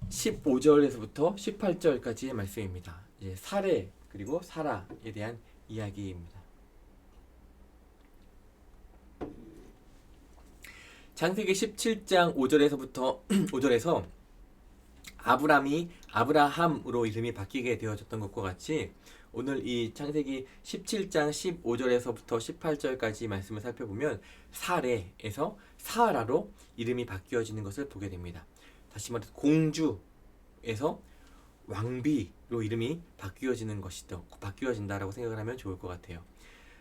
15절에서부터 18절까지의 말씀입니다. 이제 사례 그리고 사라에 대한 이야기입니다. 창세기 17장 5절에서부터 5절에서 아브라함으로 이름이 바뀌게 되어졌던 것과 같이, 오늘 이 창세기 17장 15절에서부터 18절까지 말씀을 살펴보면 사레에서 사라로 이름이 바뀌어지는 것을 보게 됩니다. 다시 말해서 공주에서 왕비로 이름이 바뀌어진다라고 생각을 하면 좋을 것 같아요.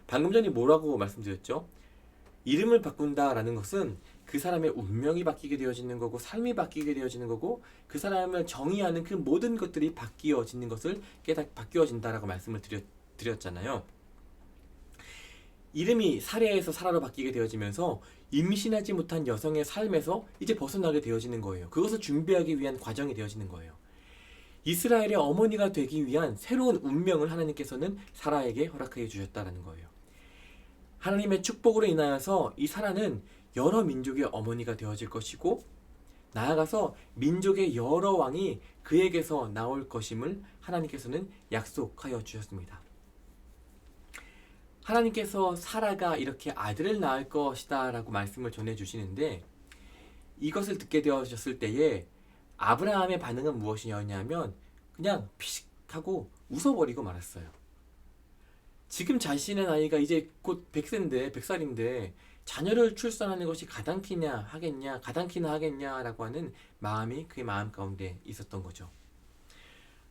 방금 전에 뭐라고 말씀드렸죠? 이름을 바꾼다라는 것은 그 사람의 운명이 바뀌게 되어지는 거고, 삶이 바뀌게 되어지는 거고, 그 사람을 정의하는 그 모든 것들이 바뀌어지는 것을 바뀌어진다라고 말씀을 드렸잖아요. 이름이 사레에서 사라로 바뀌게 되어지면서 임신하지 못한 여성의 삶에서 이제 벗어나게 되어지는 거예요. 그것을 준비하기 위한 과정이 되어지는 거예요. 이스라엘의 어머니가 되기 위한 새로운 운명을 하나님께서는 사라에게 허락해 주셨다는 거예요. 하나님의 축복으로 인하여서 이 사라는 여러 민족의 어머니가 되어질 것이고, 나아가서 민족의 여러 왕이 그에게서 나올 것임을 하나님께서는 약속하여 주셨습니다. 하나님께서 사라가 이렇게 아들을 낳을 것이다 라고 말씀을 전해주시는데, 이것을 듣게 되어졌을 때에 아브라함의 반응은 무엇이었냐면 그냥 피식하고 웃어버리고 말았어요. 지금 자신의 나이가 이제 곧 100살인데 자녀를 출산하는 것이 가당키나 하겠냐라고 하는 마음이 그의 마음 가운데 있었던 거죠.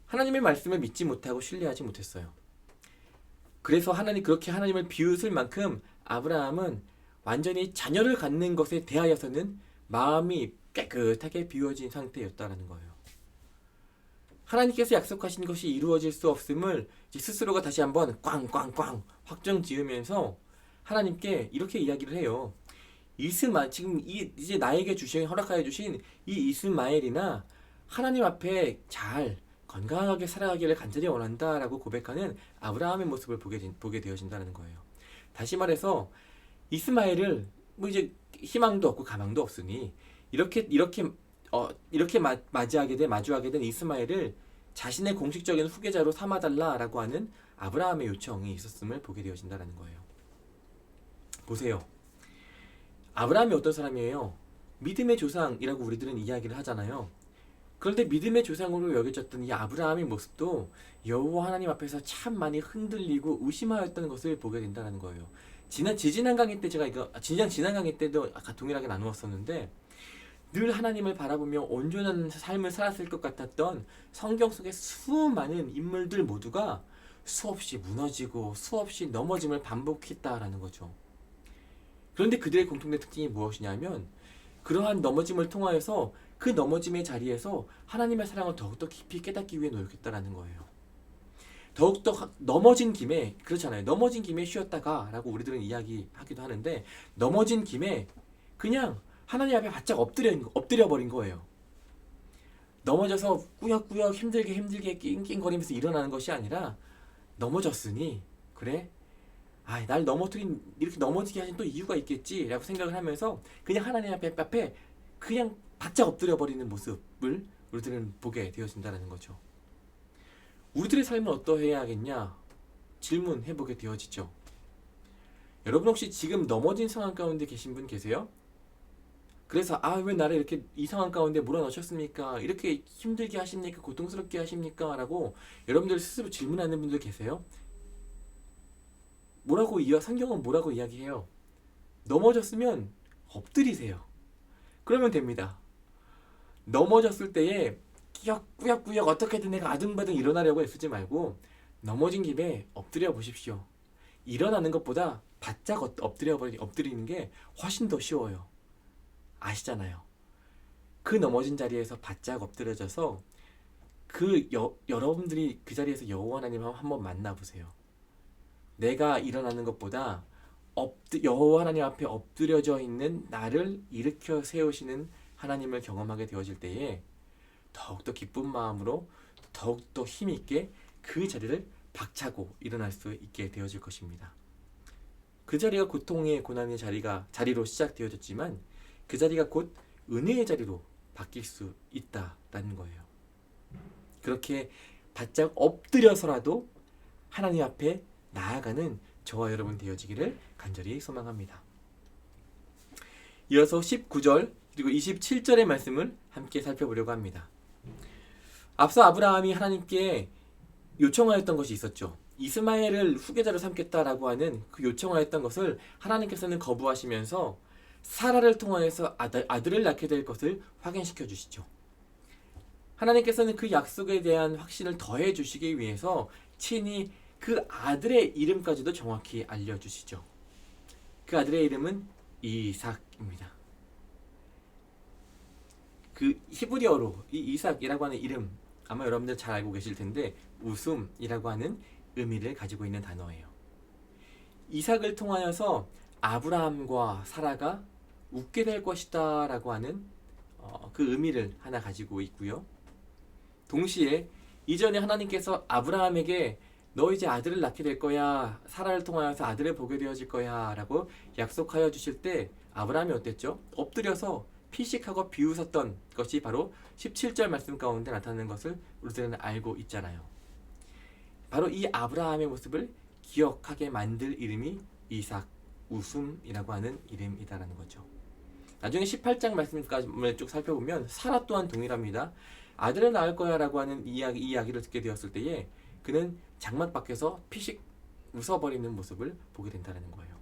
하나님의 말씀을 믿지 못하고 신뢰하지 못했어요. 그래서 그렇게 하나님을 비웃을 만큼 아브라함은 완전히 자녀를 갖는 것에 대하여서는 마음이 깨끗하게 비워진 상태였다는 거예요. 하나님께서 약속하신 것이 이루어질 수 없음을 스스로가 다시 한번 꽝꽝꽝 확정 지으면서 하나님께 이렇게 이야기를 해요. 지금 이제 나에게 허락하여 주신 이 이스마엘이나 하나님 앞에 잘 건강하게 살아가기를 간절히 원한다라고 고백하는 아브라함의 모습을 보게 되어진다는 거예요. 다시 말해서 이스마엘을 이제 희망도 없고 가망도 없으니 이렇게 마주하게 된 이스마엘을 자신의 공식적인 후계자로 삼아달라라고 하는 아브라함의 요청이 있었음을 보게 되어진다는 거예요. 보세요. 아브라함이 어떤 사람이에요? 믿음의 조상이라고 우리들은 이야기를 하잖아요. 그런데 믿음의 조상으로 여겨졌던 이 아브라함의 모습도 여호와 하나님 앞에서 참 많이 흔들리고 의심하였던 것을 보게 된다는 거예요. 지난 강의 때 지난 강의 때도 아까 동일하게 나누었었는데, 늘 하나님을 바라보며 온전한 삶을 살았을 것 같았던 성경 속의 수많은 인물들 모두가 수없이 무너지고 수없이 넘어짐을 반복했다라는 거죠. 그런데 그들의 공통된 특징이 무엇이냐면 그러한 넘어짐을 통하여서 그 넘어짐의 자리에서 하나님의 사랑을 더욱더 깊이 깨닫기 위해 노력했다라는 거예요. 더욱더 넘어진 김에, 그렇잖아요. 넘어진 김에 쉬었다가 라고 우리들은 이야기하기도 하는데, 넘어진 김에 그냥 하나님 앞에 바짝 엎드려 버린 거예요. 넘어져서 꾸역꾸역 힘들게 낑낑거리면서 일어나는 것이 아니라, 넘어졌으니 그래, 날 이렇게 넘어지게 하신 또 이유가 있겠지 라고 생각을 하면서 그냥 하나님 앞에 그냥 바짝 엎드려 버리는 모습을 우리들은 보게 되어진다는 거죠. 우리들의 삶은 어떠해야겠냐 질문해보게 되어지죠. 여러분 혹시 지금 넘어진 상황 가운데 계신 분 계세요? 그래서 왜 나를 이렇게 이 상황 가운데 몰아넣으셨습니까? 이렇게 힘들게 하십니까? 고통스럽게 하십니까? 라고 여러분들 스스로 질문하는 분들 계세요? 성경은 뭐라고 이야기해요? 넘어졌으면 엎드리세요. 그러면 됩니다. 넘어졌을 때에 꾸역꾸역 어떻게든 내가 아등바등 일어나려고 애쓰지 말고 넘어진 김에 엎드려 보십시오. 일어나는 것보다 바짝 엎드리는 게 훨씬 더 쉬워요. 아시잖아요. 그 넘어진 자리에서 바짝 엎드려져서 여러분들이 그 자리에서 여호와 하나님 한번 만나보세요. 내가 일어나는 것보다 여호와 하나님 앞에 엎드려져 있는 나를 일으켜 세우시는 하나님을 경험하게 되어질 때에 더욱더 기쁜 마음으로 더욱더 힘있게 그 자리를 박차고 일어날 수 있게 되어질 것입니다. 그 자리가 고통의 고난의 자리로 시작되어졌지만 그 자리가 곧 은혜의 자리로 바뀔 수 있다라는 거예요. 그렇게 바짝 엎드려서라도 하나님 앞에 나아가는 저와 여러분 되어지기를 간절히 소망합니다. 이어서 19절 그리고 27절의 말씀을 함께 살펴보려고 합니다. 앞서 아브라함이 하나님께 요청하였던 것이 있었죠. 이스마엘을 후계자로 삼겠다라고 하는 그 요청하였던 것을 하나님께서는 거부하시면서 사라를 통하여서 아들을 낳게 될 것을 확인시켜 주시죠. 하나님께서는 그 약속에 대한 확신을 더해 주시기 위해서 친히 그 아들의 이름까지도 정확히 알려주시죠. 그 아들의 이름은 이삭입니다. 그 히브리어로 이 이삭이라고 하는 이름 아마 여러분들 잘 알고 계실 텐데 웃음이라고 하는 의미를 가지고 있는 단어예요. 이삭을 통하여서 아브라함과 사라가 웃게 될 것이다 라고 하는 그 의미를 하나 가지고 있고요. 동시에 이전에 하나님께서 아브라함에게 너 이제 아들을 낳게 될 거야, 사라를 통하여서 아들을 보게 되어질 거야 라고 약속하여 주실 때 아브라함이 어땠죠? 엎드려서 피식하고 비웃었던 것이 바로 17절 말씀 가운데 나타나는 것을 우리들은 알고 있잖아요. 바로 이 아브라함의 모습을 기억하게 만들 이름이 이삭, 웃음이라고 하는 이름이다라는 거죠. 나중에 18장 말씀을 쭉 살펴보면 사라 또한 동일합니다. 아들을 낳을 거야 라고 하는 이야기를 듣게 되었을 때에 그는 장막 밖에서 피식 웃어버리는 모습을 보게 된다는 거예요.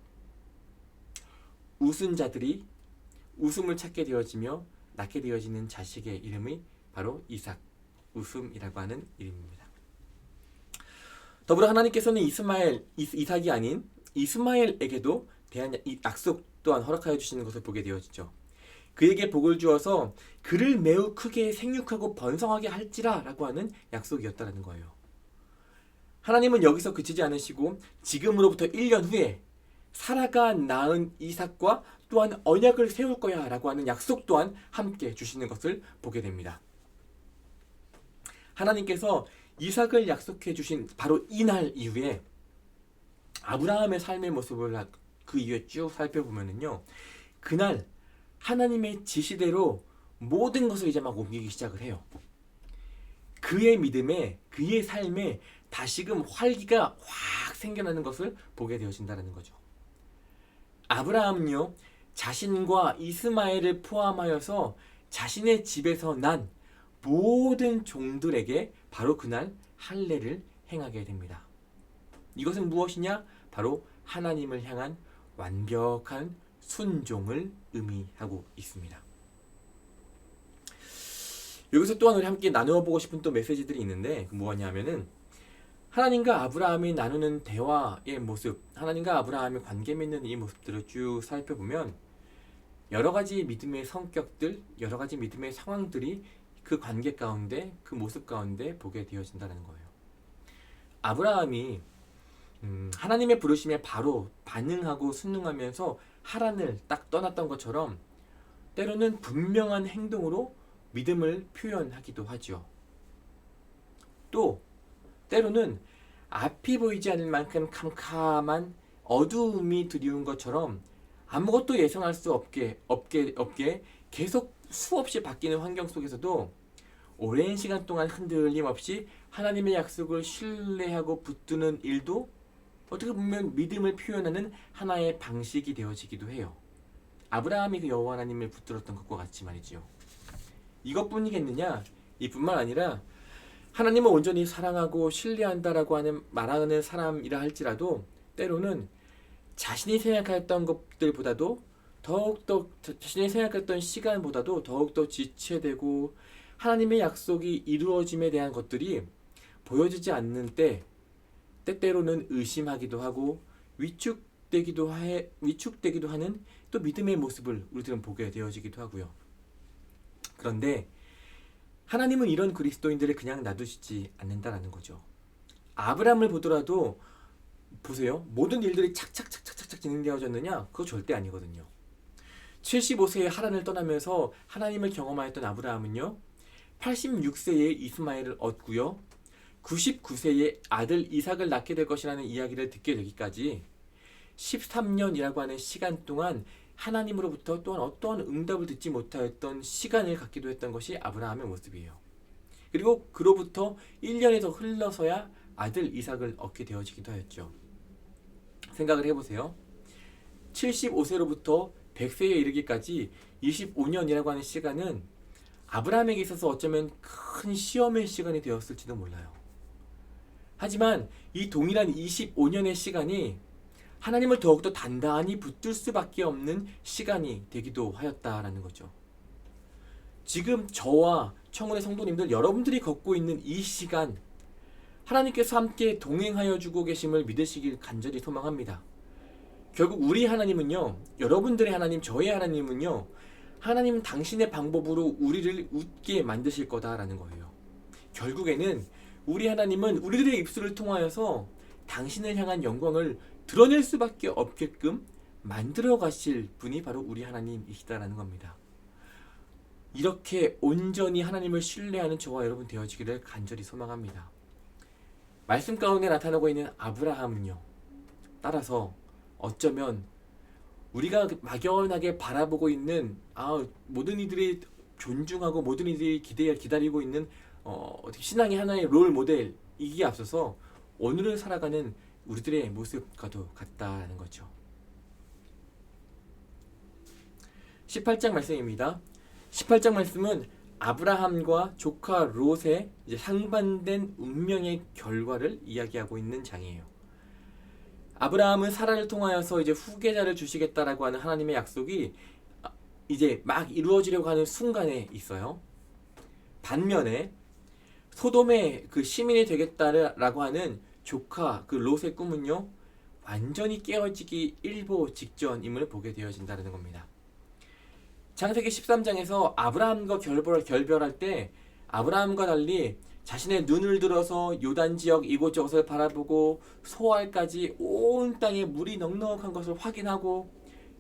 웃은 자들이 웃음을 찾게 되어지며 낳게 되어지는 자식의 이름이 바로 이삭, 웃음이라고 하는 이름입니다. 더불어 하나님께서는 이삭이 아닌 이스마엘에게도 대한 약속 또한 허락하여 주시는 것을 보게 되어지죠. 그에게 복을 주어서 그를 매우 크게 생육하고 번성하게 할지라 라고 하는 약속이었다는 거예요. 하나님은 여기서 그치지 않으시고 지금으로부터 1년 후에 사라가 낳은 이삭과 또한 언약을 세울 거야 라고 하는 약속 또한 함께 주시는 것을 보게 됩니다. 하나님께서 이삭을 약속해 주신 바로 이날 이후에 아브라함의 삶의 모습을 그 이후에 쭉 살펴보면요, 그날 하나님의 지시대로 모든 것을 이제 막 옮기기 시작을 해요. 그의 믿음에, 그의 삶에 다시금 활기가 확 생겨나는 것을 보게 되어진다는 거죠. 아브라함은요, 자신과 이스마엘을 포함하여서 자신의 집에서 난 모든 종들에게 바로 그날 할례를 행하게 됩니다. 이것은 무엇이냐? 바로 하나님을 향한 완벽한 순종을 의미하고 있습니다. 여기서 또한 우리 함께 나누어 보고 싶은 또 메시지들이 있는데 무엇이냐면은 하나님과 아브라함이 나누는 대화의 모습, 하나님과 아브라함이 관계 맺는 이 모습들을 쭉 살펴보면 여러 가지 믿음의 성격들, 여러 가지 믿음의 상황들이 그 관계 가운데, 그 모습 가운데 보게 되어진다는 거예요. 아브라함이 하나님의 부르심에 바로 반응하고 순응하면서 하란을 딱 떠났던 것처럼 때로는 분명한 행동으로 믿음을 표현하기도 하죠. 또 때로는 앞이 보이지 않을 만큼 캄캄한 어두움이 드리운 것처럼 아무것도 예상할 수 없게 계속 수없이 바뀌는 환경 속에서도 오랜 시간 동안 흔들림 없이 하나님의 약속을 신뢰하고 붙드는 일도 어떻게 보면 믿음을 표현하는 하나의 방식이 되어지기도 해요. 아브라함이 그 여호와 하나님을 붙들었던 것과 같이 말이지요. 이것뿐이겠느냐? 이뿐만 아니라 하나님을 온전히 사랑하고 신뢰한다라고 말하는 사람이라 할지라도 때로는 자신이 생각했던 것들보다도 더욱더 자신이 생각했던 시간보다도 더욱더 지체되고 하나님의 약속이 이루어짐에 대한 것들이 보여지지 않는 때때로는 의심하기도 하고 위축되기도 하는 또 믿음의 모습을 우리들은 보게 되어지기도 하고요. 그런데 하나님은 이런 그리스도인들을 그냥 놔두시지 않는다라는 거죠. 아브라함을 보더라도 보세요. 모든 일들이 착착착착착 진행되어졌느냐? 그거 절대 아니거든요. 75세에 하란을 떠나면서 하나님을 경험하였던 아브라함은요. 86세에 이스마엘을 얻고요. 99세에 아들 이삭을 낳게 될 것이라는 이야기를 듣게 되기까지 13년이라고 하는 시간 동안 하나님으로부터 또한 어떠한 응답을 듣지 못하였던 시간을 갖기도 했던 것이 아브라함의 모습이에요. 그리고 그로부터 1년이 더 흘러서야 아들 이삭을 얻게 되어지기도 하였죠. 생각을 해보세요. 75세로부터 100세에 이르기까지 25년이라고 하는 시간은 아브라함에게 있어서 어쩌면 큰 시험의 시간이 되었을지도 몰라요. 하지만 이 동일한 25년의 시간이 하나님을 더욱더 단단히 붙들 수밖에 없는 시간이 되기도 하였다라는 거죠. 지금 저와 청운의 성도님들 여러분들이 걷고 있는 이 시간 하나님께서 함께 동행하여 주고 계심을 믿으시길 간절히 소망합니다. 결국 우리 하나님은요, 여러분들의 하나님, 저의 하나님은요, 하나님은 당신의 방법으로 우리를 웃게 만드실 거다라는 거예요. 결국에는 우리 하나님은 우리들의 입술을 통하여서 당신을 향한 영광을 드러낼 수밖에 없게끔 만들어 가실 분이 바로 우리 하나님이시다라는 겁니다. 이렇게 온전히 하나님을 신뢰하는 저와 여러분 되어지기를 간절히 소망합니다. 말씀 가운데 나타나고 있는 아브라함은요, 따라서 어쩌면 우리가 막연하게 바라보고 있는 모든 이들이 존중하고 모든 이들이 기다리고 있는 신앙의 하나의 롤 모델이기에 앞서서 오늘을 살아가는 우리들의 모습과도 같다는 거죠. 18장 말씀입니다. 18장 말씀은 아브라함과 조카 롯의 이제 상반된 운명의 결과를 이야기하고 있는 장이에요. 아브라함은 사라를 통하여서 이제 후계자를 주시겠다라고 하는 하나님의 약속이 이제 막 이루어지려고 하는 순간에 있어요. 반면에 소돔의 그 시민이 되겠다라고 하는 조카 그 롯의 꿈은요, 완전히 깨어지기 일보 직전임을 보게 되어진다는 겁니다. 창세기 13장에서 아브라함과 결별할 때 아브라함과 달리 자신의 눈을 들어서 요단 지역 이곳저곳을 바라보고 소알까지 온 땅에 물이 넉넉한 것을 확인하고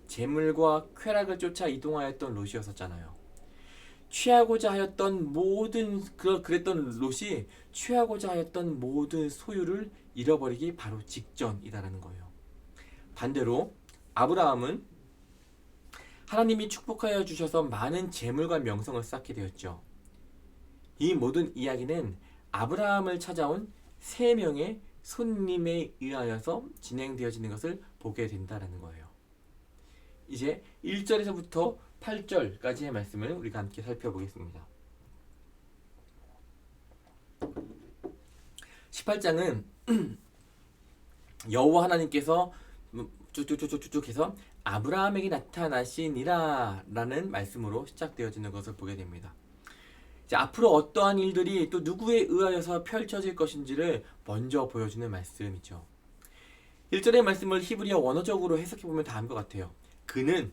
재물과 쾌락을 쫓아 이동하였던 롯이었었잖아요. 그랬던 롯이 취하고자 하였던 모든 소유를 잃어버리기 바로 직전이다라는 거예요. 반대로 아브라함은 하나님이 축복하여 주셔서 많은 재물과 명성을 쌓게 되었죠. 이 모든 이야기는 아브라함을 찾아온 3명의 손님에 의하여서 진행되어지는 것을 보게 된다는 거예요. 이제 1절에서부터 8절까지의 말씀을 우리가 함께 살펴보겠습니다. 18장은 여호와 하나님께서 쭉쭉쭉쭉 해서 아브라함에게 나타나시니라 라는 말씀으로 시작되어지는 것을 보게 됩니다. 이제 앞으로 어떠한 일들이 또 누구에 의하여서 펼쳐질 것인지를 먼저 보여주는 말씀이죠. 1절의 말씀을 히브리어 원어적으로 해석해보면 다음과 같아요. 그는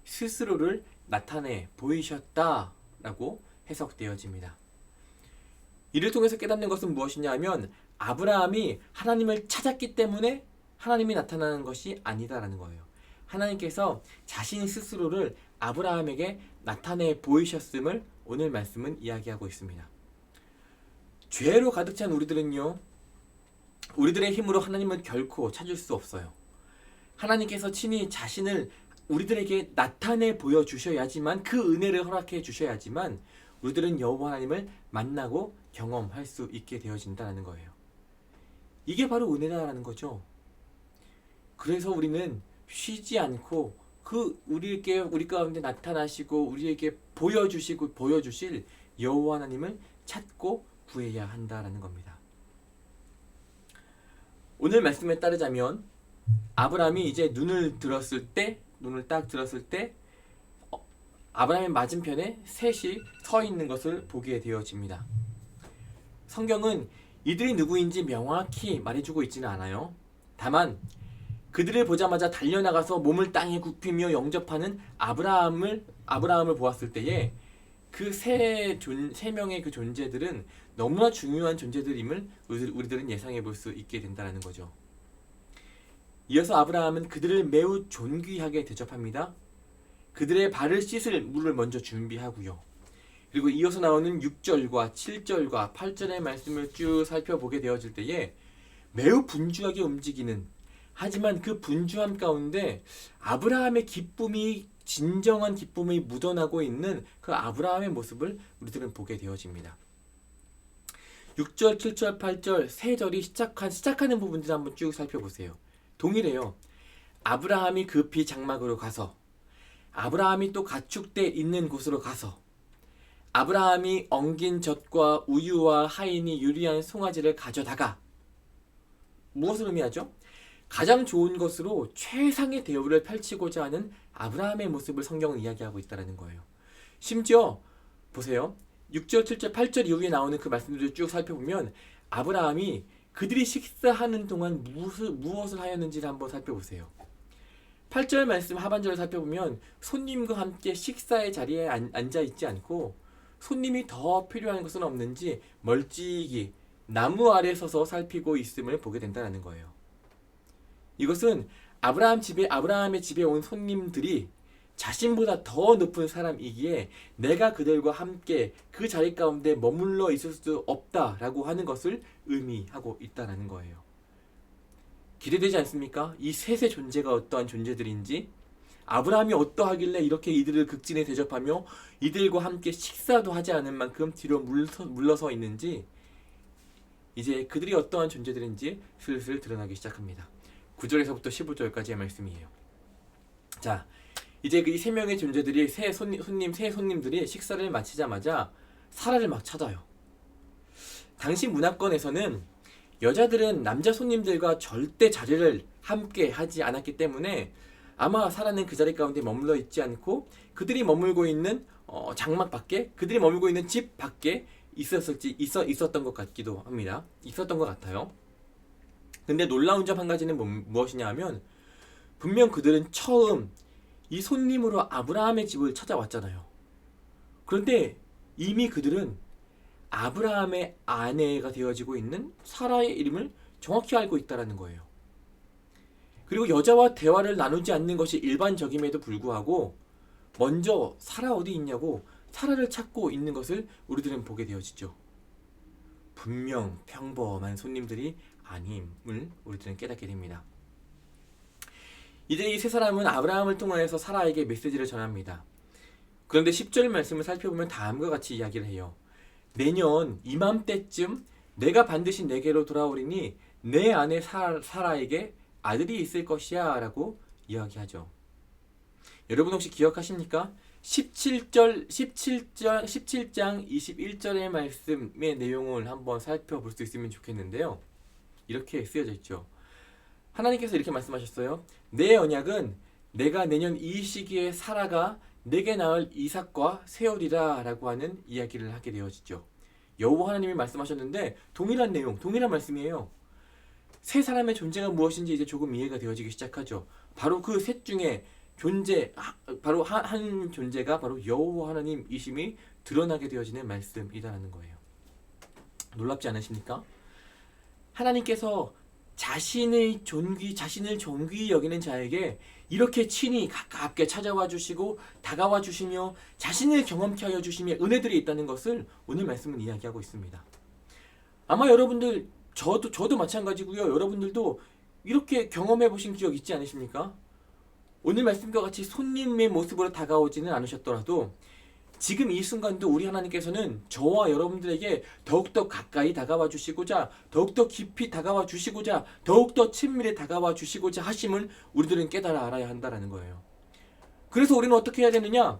스스로를 나타내 보이셨다 라고 해석되어집니다. 이를 통해서 깨닫는 것은 무엇이냐 하면 아브라함이 하나님을 찾았기 때문에 하나님이 나타나는 것이 아니다라는 거예요. 하나님께서 자신 스스로를 아브라함에게 나타내 보이셨음을 오늘 말씀은 이야기하고 있습니다. 죄로 가득 찬 우리들은요, 우리들의 힘으로 하나님을 결코 찾을 수 없어요. 하나님께서 친히 자신을 우리들에게 나타내 보여주셔야지만, 그 은혜를 허락해 주셔야지만 우리들은 여호와 하나님을 만나고 경험할 수 있게 되어진다는 거예요. 이게 바로 은혜다라는 거죠. 그래서 우리는 쉬지 않고 우리 가운데 나타나시고 우리에게 보여주실 여호와 하나님을 찾고 구해야 한다라는 겁니다. 오늘 말씀에 따르자면 아브라함이 이제 눈을 딱 들었을 때 아브라함의 맞은편에 셋이 서 있는 것을 보게 되어집니다. 성경은 이들이 누구인지 명확히 말해주고 있지는 않아요. 다만 그들을 보자마자 달려나가서 몸을 땅에 굽히며 영접하는 아브라함을 보았을 때에 그 세 명의 그 존재들은 너무나 중요한 존재들임을 우리들은 예상해 볼 수 있게 된다는 거죠. 이어서 아브라함은 그들을 매우 존귀하게 대접합니다. 그들의 발을 씻을 물을 먼저 준비하고요. 그리고 이어서 나오는 6절과 7절과 8절의 말씀을 쭉 살펴보게 되어질 때에 매우 분주하게 움직이는, 하지만 그 분주함 가운데 아브라함의 기쁨이, 진정한 기쁨이 묻어나고 있는 그 아브라함의 모습을 우리들은 보게 되어집니다. 6절, 7절, 8절 세 절이 시작하는 부분들을 한번 쭉 살펴보세요. 동일해요. 아브라함이 급히 장막으로 가서, 아브라함이 또 가축대 있는 곳으로 가서, 아브라함이 엉긴 젖과 우유와 하인이 유리한 송아지를 가져다가, 무엇을 의미하죠? 가장 좋은 것으로 최상의 대우를 펼치고자 하는 아브라함의 모습을 성경은 이야기하고 있다는 거예요. 심지어 보세요. 6절, 7절, 8절 이후에 나오는 그 말씀들을 쭉 살펴보면 아브라함이 그들이 식사하는 동안 무엇을 하였는지를 한번 살펴보세요. 8절 말씀 하반절을 살펴보면 손님과 함께 식사의 자리에 앉아있지 않고 손님이 더 필요한 것은 없는지 멀찍이 나무 아래 서서 살피고 있음을 보게 된다는 거예요. 이것은 아브라함의 집에 온 손님들이 자신보다 더 높은 사람이기에 내가 그들과 함께 그 자리 가운데 머물러 있을 수 없다라고 하는 것을 의미하고 있다는 거예요. 기대되지 않습니까? 이 셋의 존재가 어떠한 존재들인지, 아브라함이 어떠하길래 이렇게 이들을 극진히 대접하며 이들과 함께 식사도 하지 않은 만큼 뒤로 물러서 있는지, 이제 그들이 어떠한 존재들인지 슬슬 드러나기 시작합니다. 9절에서부터 15절까지의 말씀이에요. 자, 이제 이 세 명의 존재들이 세 손님들이 식사를 마치자마자 사라를 막 찾아요. 당시 문화권에서는 여자들은 남자 손님들과 절대 자리를 함께 하지 않았기 때문에 아마 사라는 그 자리 가운데 머물러 있지 않고 그들이 머물고 있는 장막 밖에, 그들이 머물고 있는 집 밖에 있었던 것 같기도 합니다. 있었던 것 같아요. 근데 놀라운 점 한 가지는 무엇이냐 하면, 분명 그들은 처음 이 손님으로 아브라함의 집을 찾아왔잖아요. 그런데 이미 그들은 아브라함의 아내가 되어지고 있는 사라의 이름을 정확히 알고 있다는 거예요. 그리고 여자와 대화를 나누지 않는 것이 일반적임에도 불구하고 먼저 사라 어디 있냐고 사라를 찾고 있는 것을 우리들은 보게 되어지죠. 분명 평범한 손님들이 아님을 우리들은 깨닫게 됩니다. 이제 이 세 사람은 아브라함을 통하여서 사라에게 메시지를 전합니다. 그런데 10절 말씀을 살펴보면 다음과 같이 이야기를 해요. 내년 이맘때쯤 내가 반드시 내게로 돌아오리니 내 아내 사라에게 아들이 있을 것이야 라고 이야기하죠. 여러분 혹시 기억하십니까? 17장 21절의 말씀의 내용을 한번 살펴볼 수 있으면 좋겠는데요. 이렇게 쓰여져 있죠. 하나님께서 이렇게 말씀하셨어요. 내 언약은 내가 내년 이 시기에 사라가 내게 낳을 이삭과 세월이라 라고 하는 이야기를 하게 되어지죠. 여호와 하나님이 말씀하셨는데 동일한 내용, 동일한 말씀이에요. 세 사람의 존재가 무엇인지 이제 조금 이해가 되어지기 시작하죠. 바로 그 셋 중에 바로 한 존재가 바로 여호와 하나님이심이 드러나게 되어지는 말씀이라는 거예요. 놀랍지 않으십니까? 하나님께서 자신을 존귀히 여기는 자에게 이렇게 친히 가깝게 찾아와 주시고 다가와 주시며 자신을 경험케 하여 주시며 은혜들이 있다는 것을 오늘 말씀은 이야기하고 있습니다. 아마 여러분들 저도 마찬가지고요. 여러분들도 이렇게 경험해 보신 기억 있지 않으십니까? 오늘 말씀과 같이 손님의 모습으로 다가오지는 않으셨더라도 지금 이 순간도 우리 하나님께서는 저와 여러분들에게 더욱더 가까이 다가와 주시고자, 더욱더 깊이 다가와 주시고자, 더욱더 친밀히 다가와 주시고자 하심을 우리들은 깨달아 알아야 한다는 거예요. 그래서 우리는 어떻게 해야 되느냐?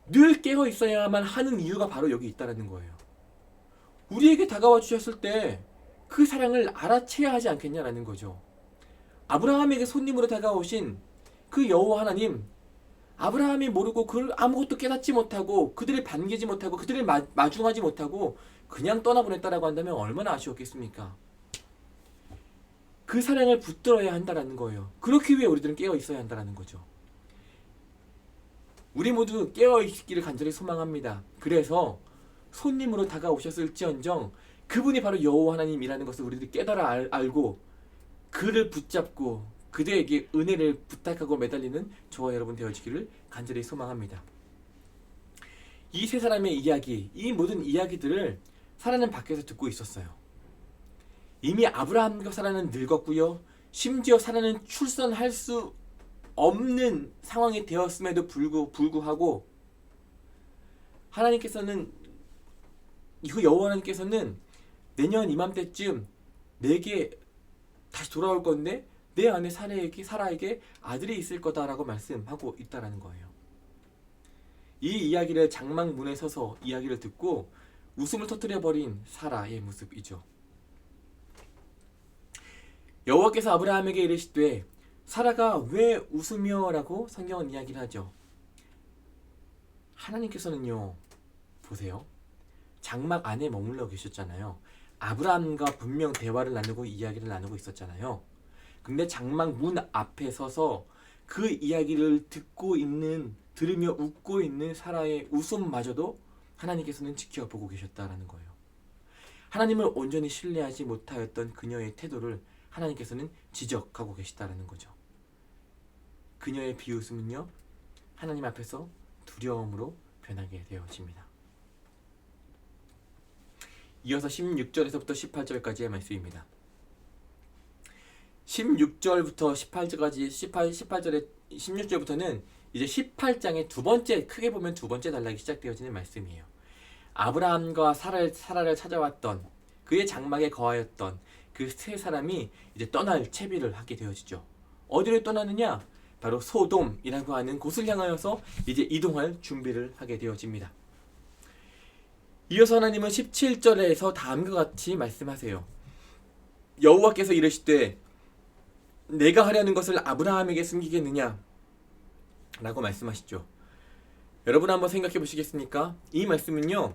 늘 깨어 있어야만 하는 이유가 바로 여기 있다는 거예요. 우리에게 다가와 주셨을 때 그 사랑을 알아채야 하지 않겠냐라는 거죠. 아브라함에게 손님으로 다가오신 그 여호와 하나님, 아브라함이 모르고 그를 아무것도 깨닫지 못하고 그들을 반기지 못하고 그들을 마중하지 못하고 그냥 떠나보냈다라고 한다면 얼마나 아쉬웠겠습니까? 그 사랑을 붙들어야 한다라는 거예요. 그렇기 위해 우리들은 깨어 있어야 한다라는 거죠. 우리 모두 깨어 있기를 간절히 소망합니다. 그래서 손님으로 다가오셨을지언정 그분이 바로 여호와 하나님이라는 것을 우리들이 깨달아 알고 그를 붙잡고 그대에게 은혜를 부탁하고 매달리는 저와 여러분 되어지기를 간절히 소망합니다. 이 세 사람의 이야기, 이 모든 이야기들을 사라는 밖에서 듣고 있었어요. 이미 아브라함과 사라는 늙었고요. 심지어 사라는 출산할 수 없는 상황이 되었음에도 불구하고 하나님께서는 여호와 하나님께서는 내년 이맘때쯤 내게 다시 돌아올 건데 내 안에 사라에게 아들이 있을 거다라고 말씀하고 있다라는 거예요. 이 이야기를 장막문에 서서 이야기를 듣고 웃음을 터뜨려버린 사라의 모습이죠. 여호와께서 아브라함에게 이르시되 사라가 왜 웃으며 라고 성경은 이야기를 하죠. 하나님께서는요, 보세요. 장막 안에 머물러 계셨잖아요. 아브라함과 분명 대화를 나누고 이야기를 나누고 있었잖아요. 근데 장막 문 앞에 서서 그 이야기를 들으며 웃고 있는 사라의 웃음마저도 하나님께서는 지켜보고 계셨다라는 거예요. 하나님을 온전히 신뢰하지 못하였던 그녀의 태도를 하나님께서는 지적하고 계시다라는 거죠. 그녀의 비웃음은요, 하나님 앞에서 두려움으로 변하게 되어집니다. 이어서 16절에서부터 18절까지의 말씀입니다. 16절부터 18절에 16절부터는 이제 18장의 크게 보면 두 번째 단락이 시작되어지는 말씀이에요. 아브라함과 사라를 찾아왔던 그의 장막에 거하였던 그 세 사람이 이제 떠날 채비를 하게 되어지죠. 어디로 떠나느냐? 바로 소돔이라고 하는 곳을 향하여서 이제 이동할 준비를 하게 되어집니다. 이어서 하나님은 17절에서 다음과 같이 말씀하세요. 여호와께서 이르시되 내가 하려는 것을 아브라함에게 숨기겠느냐? 라고 말씀하시죠. 여러분 한번 생각해 보시겠습니까? 이 말씀은요,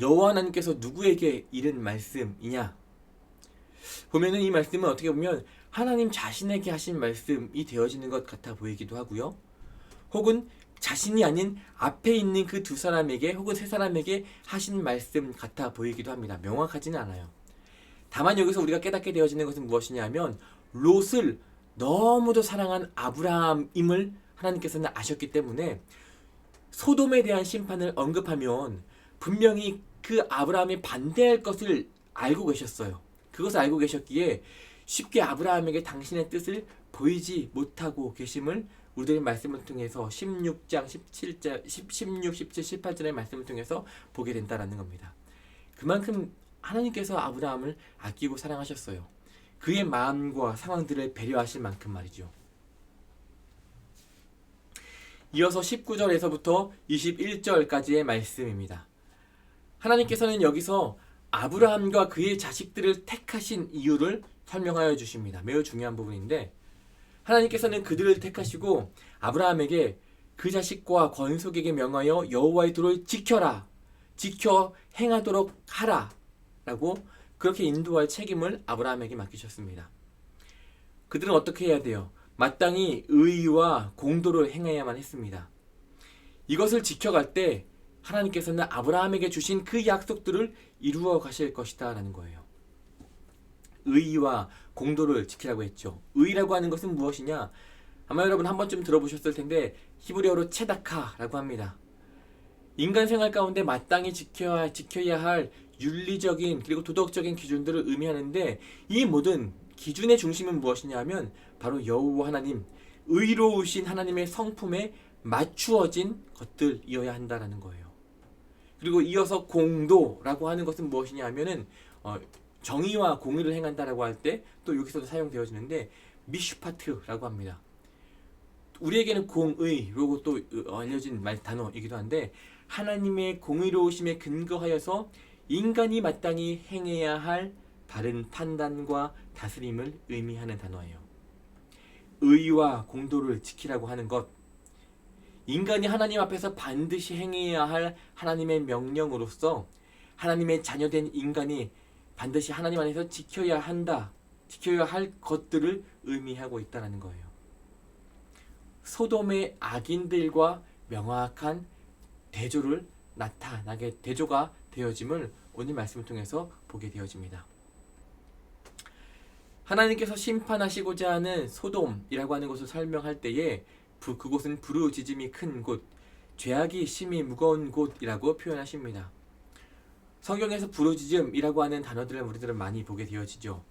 여호와 하나님께서 누구에게 이른 말씀이냐? 보면은 이 말씀은 어떻게 보면 하나님 자신에게 하신 말씀이 되어지는 것 같아 보이기도 하고요. 혹은 자신이 아닌 앞에 있는 그 두 사람에게 혹은 세 사람에게 하신 말씀 같아 보이기도 합니다. 명확하지는 않아요. 다만 여기서 우리가 깨닫게 되어지는 것은 무엇이냐면 롯을 너무도 사랑한 아브라함임을 하나님께서는 아셨기 때문에 소돔에 대한 심판을 언급하면 분명히 그 아브라함이 반대할 것을 알고 계셨어요. 그것을 알고 계셨기에 쉽게 아브라함에게 당신의 뜻을 보이지 못하고 계심을 우리들의 말씀을 통해서 16장 17, 18절의 말씀을 통해서 보게 된다는 겁니다. 그만큼 하나님께서 아브라함을 아끼고 사랑하셨어요. 그의 마음과 상황들을 배려하실 만큼 말이죠. 이어서 19절에서부터 21절까지의 말씀입니다. 하나님께서는 여기서 아브라함과 그의 자식들을 택하신 이유를 설명하여 주십니다. 매우 중요한 부분인데 하나님께서는 그들을 택하시고 아브라함에게 그 자식과 권속에게 명하여 여호와의 도를 지켜라, 지켜 행하도록 하라 라고 그렇게 인도할 책임을 아브라함에게 맡기셨습니다. 그들은 어떻게 해야 돼요? 마땅히 의와 공도를 행해야만 했습니다. 이것을 지켜갈 때 하나님께서는 아브라함에게 주신 그 약속들을 이루어 가실 것이다 라는 거예요. 의와 공도를 지키라고 했죠. 의라고 하는 것은 무엇이냐? 아마 여러분 한 번쯤 들어보셨을 텐데 히브리어로 체다카라고 합니다. 인간 생활 가운데 마땅히 지켜야 할 윤리적인 그리고 도덕적인 기준들을 의미하는데, 이 모든 기준의 중심은 무엇이냐 하면 바로 여호와 하나님, 의로우신 하나님의 성품에 맞추어진 것들이어야 한다라는 거예요. 그리고 이어서 공도라고 하는 것은 무엇이냐 하면은 정의와 공의를 행한다라고 할 때 또 여기서도 사용되어지는데 미슈파트라고 합니다. 우리에게는 공의로 또 알려진 단어이기도 한데, 하나님의 공의로우심에 근거하여서 인간이 마땅히 행해야 할 바른 판단과 다스림을 의미하는 단어예요. 의와 공도를 지키라고 하는 것, 인간이 하나님 앞에서 반드시 행해야 할 하나님의 명령으로서 하나님의 자녀된 인간이 반드시 하나님 안에서 지켜야 할 것들을 의미하고 있다는 거예요. 소돔의 악인들과 명확한 대조가 되어짐을 오늘 말씀을 통해서 보게 되어집니다. 하나님께서 심판하시고자 하는 소돔이라고 하는 것을 설명할 때에 그곳은 부르짖음이 큰 곳, 죄악이 심히 무거운 곳이라고 표현하십니다. 성경에서 부르짖음이라고 하는 단어들을 우리들은 많이 보게 되어지죠.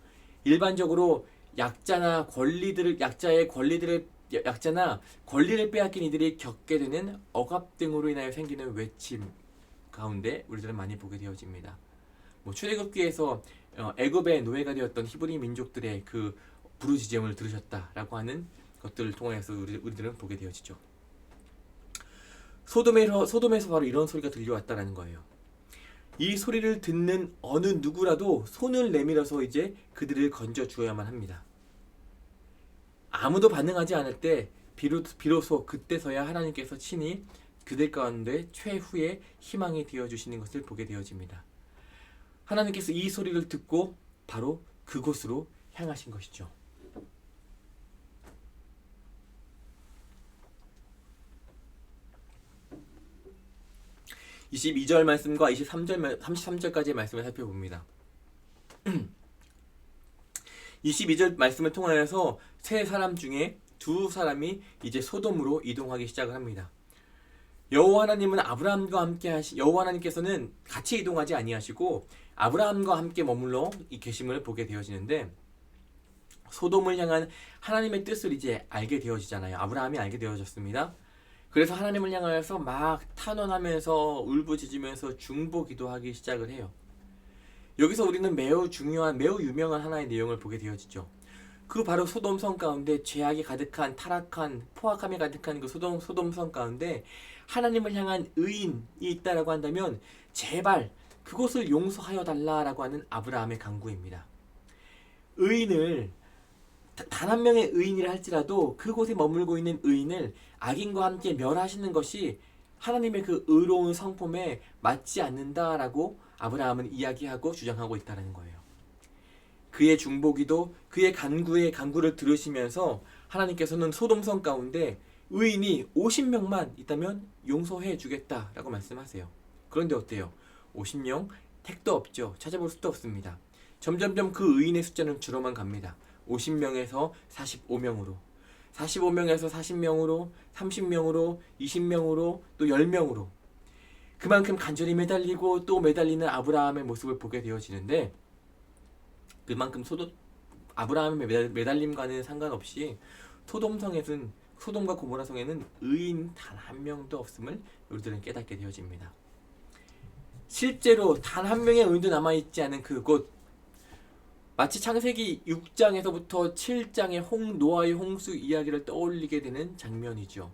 일반적으로 약자나 권리를 빼앗긴 이들이 겪게 되는 억압 등으로 인하여 생기는 외침 가운데 우리들은 많이 보게 되어집니다. 출애굽기에서 애굽의 노예가 되었던 히브리 민족들의 그 부르짖음을 들으셨다라고 하는 것들을 통해서 우리들은 보게 되어지죠. 소돔에서 바로 이런 소리가 들려왔다라는 거예요. 이 소리를 듣는 어느 누구라도 손을 내밀어서 이제 그들을 건져 주어야만 합니다. 아무도 반응하지 않을 때 비로소 그때서야 하나님께서 친히 그들 가운데 최후의 희망이 되어주시는 것을 보게 되어집니다. 하나님께서 이 소리를 듣고 바로 그곳으로 향하신 것이죠. (22절) 말씀과 33절까지의 말씀을 살펴봅니다. 22절 말씀을 통하여서 세 사람 중에 두 사람이 이제 소돔으로 이동하기 시작을 합니다. 여호와 하나님께서는 같이 이동하지 아니하시고 아브라함과 함께 머물러 계심을 보게 되어지는데, 소돔을 향한 하나님의 뜻을 이제 알게 되어지잖아요. 아브라함이 알게 되어졌습니다. 그래서 하나님을 향하여서 막 탄원하면서 울부짖으면서 중보기도 하기 시작을 해요. 여기서 우리는 매우 유명한 하나의 내용을 보게 되어지죠. 그 바로 소돔 성 가운데 죄악이 가득한, 타락한, 포악함이 가득한 그 소돔 성 가운데 하나님을 향한 의인이 있다라고 한다면 제발 그곳을 용서하여 달라라고 하는 아브라함의 간구입니다. 단 한 명의 의인이라 할지라도 그곳에 머물고 있는 의인을 악인과 함께 멸하시는 것이 하나님의 그 의로운 성품에 맞지 않는다라고 아브라함은 이야기하고 주장하고 있다는 거예요. 그의 중보기도, 그의 간구를 들으시면서 하나님께서는 소돔성 가운데 의인이 50명만 있다면 용서해 주겠다라고 말씀하세요. 그런데 어때요? 50명 택도 없죠. 찾아볼 수도 없습니다. 점점점 그 의인의 숫자는 줄어만 갑니다. 50명에서 45명으로, 45명에서 40명으로, 30명으로, 20명으로, 또 10명으로 그만큼 간절히 매달리고 또 매달리는 아브라함의 모습을 보게 되어지는데, 그만큼 아브라함의 매달림과는 상관없이 소돔과 고모라 성에는 의인 단 한 명도 없음을 우리들은 깨닫게 되어집니다. 실제로 단 한 명의 의인도 남아있지 않은 그곳, 마치 창세기 6장에서부터 7장의 노아의 홍수 이야기를 떠올리게 되는 장면이죠.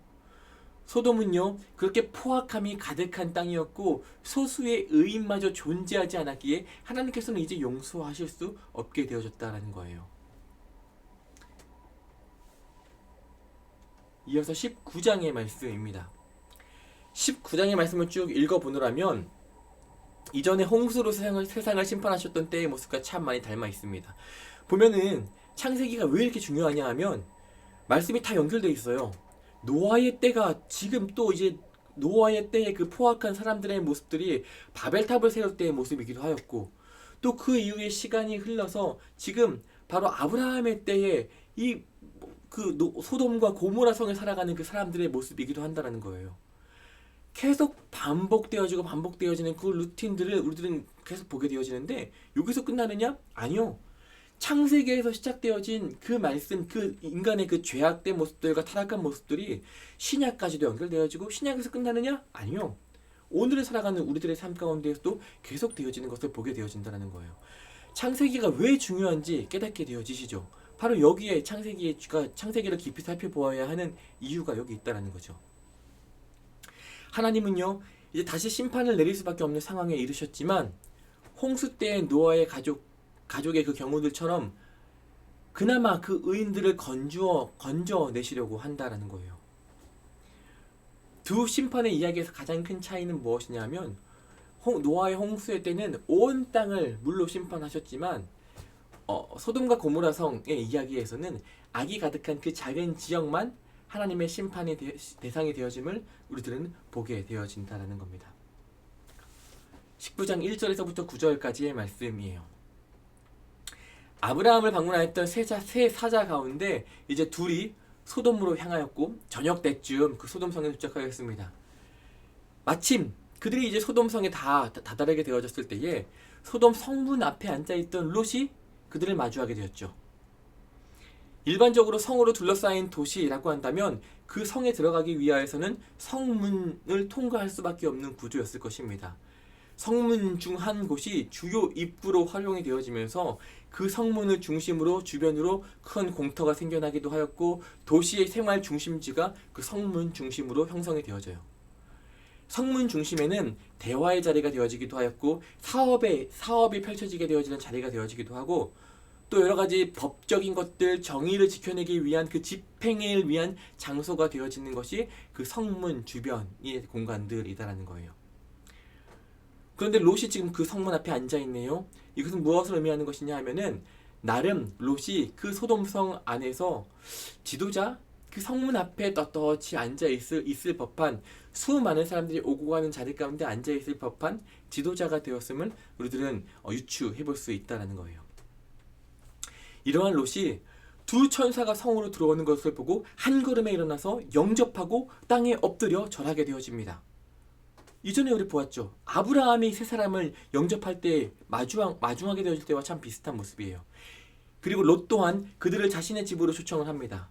소돔은요, 그렇게 포악함이 가득한 땅이었고 소수의 의인마저 존재하지 않았기에 하나님께서는 이제 용서하실 수 없게 되어졌다는 거예요. 이어서 19장의 말씀입니다. 19장의 말씀을 쭉 읽어보노라면 이전에 홍수로 세상을 심판하셨던 때의 모습과 참 많이 닮아 있습니다. 보면은 창세기가 왜 이렇게 중요하냐 하면 말씀이 다 연결되어 있어요. 노아의 때가 지금 또 이제 노아의 때의 그 포악한 사람들의 모습들이 바벨탑을 세울 때의 모습이기도 하였고, 또 그 이후에 시간이 흘러서 지금 바로 아브라함의 때에 이 그 소돔과 고모라 성에 살아가는 그 사람들의 모습이기도 한다는 거예요. 계속 반복되어지는 그 루틴들을 우리들은 계속 보게 되어지는데 여기서 끝나느냐? 아니요. 창세기에서 시작되어진 그 말씀, 그 인간의 그 죄악된 모습들과 타락한 모습들이 신약까지도 연결되어지고 신약에서 끝나느냐? 아니요. 오늘을 살아가는 우리들의 삶 가운데에서도 계속 되어지는 것을 보게 되어진다는 거예요. 창세기가 왜 중요한지 깨닫게 되어지시죠. 바로 여기에 창세기를 깊이 살펴보아야 하는 이유가 여기 있다는 거죠. 하나님은요, 이제 다시 심판을 내릴 수밖에 없는 상황에 이르셨지만 홍수 때의 노아의 가족의 그 경우들처럼 그나마 그 의인들을 건져내시려고 한다라는 거예요. 두 심판의 이야기에서 가장 큰 차이는 무엇이냐면 노아의 홍수의 때는 온 땅을 물로 심판하셨지만 소돔과 고모라 성의 이야기에서는 악이 가득한 그 작은 지역만 하나님의 심판의 대상이 되어짐을 우리들은 보게 되어진다는 겁니다. 19장 1절에서부터 9절까지의 말씀이에요. 아브라함을 방문하였던 세 사자 가운데 이제 둘이 소돔으로 향하였고 저녁 때쯤 그 소돔성에 도착하였습니다. 마침 그들이 이제 소돔성에 다다르게 되어졌을 때에 소돔 성문 앞에 앉아있던 롯이 그들을 마주하게 되었죠. 일반적으로 성으로 둘러싸인 도시라고 한다면 그 성에 들어가기 위하여서는 성문을 통과할 수밖에 없는 구조였을 것입니다. 성문 중 한 곳이 주요 입구로 활용이 되어지면서 그 성문을 중심으로 주변으로 큰 공터가 생겨나기도 하였고 도시의 생활 중심지가 그 성문 중심으로 형성이 되어져요. 성문 중심에는 대화의 자리가 되어지기도 하였고 사업이 펼쳐지게 되어지는 자리가 되어지기도 하고 또 여러 가지 법적인 것들, 정의를 지켜내기 위한 그 집행을 위한 장소가 되어지는 것이 그 성문 주변의 공간들이다라는 거예요. 그런데 롯이 지금 그 성문 앞에 앉아 있네요. 이것은 무엇을 의미하는 것이냐 하면은 나름 롯이 그 소돔성 안에서 지도자, 그 성문 앞에 떳떳이 앉아 있을 법한 수많은 사람들이 오고 가는 자리 가운데 앉아 있을 법한 지도자가 되었음을 우리들은 유추해 볼 수 있다라는 거예요. 이러한 롯이 두 천사가 성으로 들어오는 것을 보고 한 걸음에 일어나서 영접하고 땅에 엎드려 절하게 되어집니다. 이전에 우리 보았죠. 아브라함이 세 사람을 영접할 때 마중하게 되어질 때와 참 비슷한 모습이에요. 그리고 롯 또한 그들을 자신의 집으로 초청을 합니다.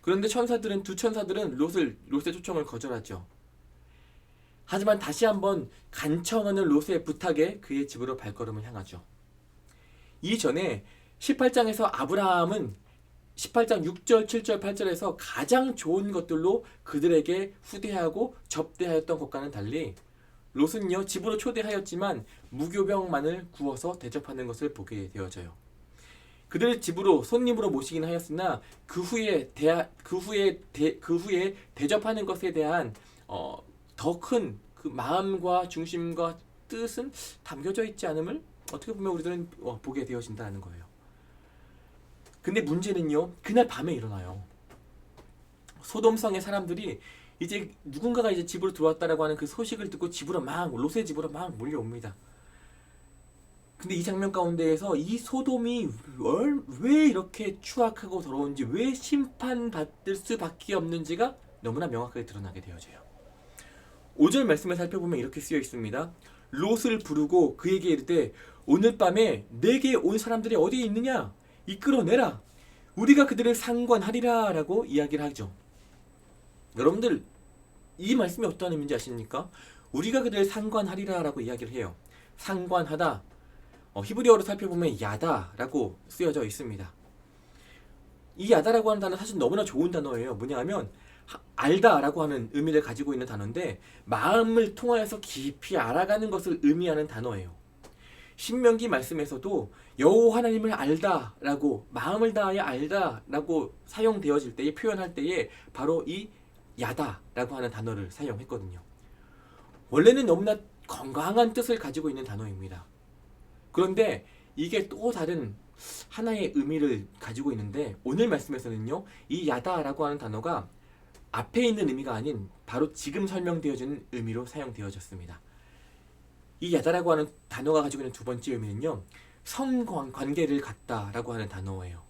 그런데 두 천사들은 롯의 초청을 거절하죠. 하지만 다시 한번 간청하는 롯의 부탁에 그의 집으로 발걸음을 향하죠. 이전에 18장에서 아브라함은 18장 6절, 7절, 8절에서 가장 좋은 것들로 그들에게 후대하고 접대하였던 것과는 달리 롯은요 집으로 초대하였지만 무교병만을 구워서 대접하는 것을 보게 되어져요. 그들을 집으로 손님으로 모시긴 하였으나 그 후에 대접하는 것에 대한 더 큰 그 마음과 중심과 뜻은 담겨져 있지 않음을 어떻게 보면 우리들은 보게 되어진다는 거예요. 근데 문제는요, 그날 밤에 일어나요. 소돔성의 사람들이 이제 누군가가 이제 집으로 들어왔다라고 하는 그 소식을 듣고 롯의 집으로 막 몰려옵니다. 근데 이 장면 가운데에서 이 소돔이 왜 이렇게 추악하고 더러운지, 왜 심판받을 수밖에 없는지가 너무나 명확하게 드러나게 되어져요. 5절 말씀을 살펴보면 이렇게 쓰여 있습니다. 롯을 부르고 그에게 이르되 오늘 밤에 내게 온 사람들이 어디에 있느냐? 이끌어내라. 우리가 그들을 상관하리라 라고 이야기를 하죠. 여러분들 이 말씀이 어떤 의미인지 아십니까? 우리가 그들을 상관하리라 라고 이야기를 해요. 상관하다, 히브리어로 살펴보면 야다라고 쓰여져 있습니다. 이 야다라고 하는 단어는 사실 너무나 좋은 단어예요. 뭐냐 하면 알다라고 하는 의미를 가지고 있는 단어인데 마음을 통하여서 깊이 알아가는 것을 의미하는 단어예요. 신명기 말씀에서도 여호와 하나님을 알다라고 마음을 다하여 알다라고 사용되어질 때에 표현할 때에 바로 이 야다라고 하는 단어를 사용했거든요. 원래는 너무나 건강한 뜻을 가지고 있는 단어입니다. 그런데 이게 또 다른 하나의 의미를 가지고 있는데 오늘 말씀에서는요, 이 야다라고 하는 단어가 앞에 있는 의미가 아닌 바로 지금 설명되어지는 의미로 사용되어졌습니다. 이 야다라고 하는 단어가 가지고 있는 두 번째 의미는요, 성관계를 갖다라고 하는 단어예요.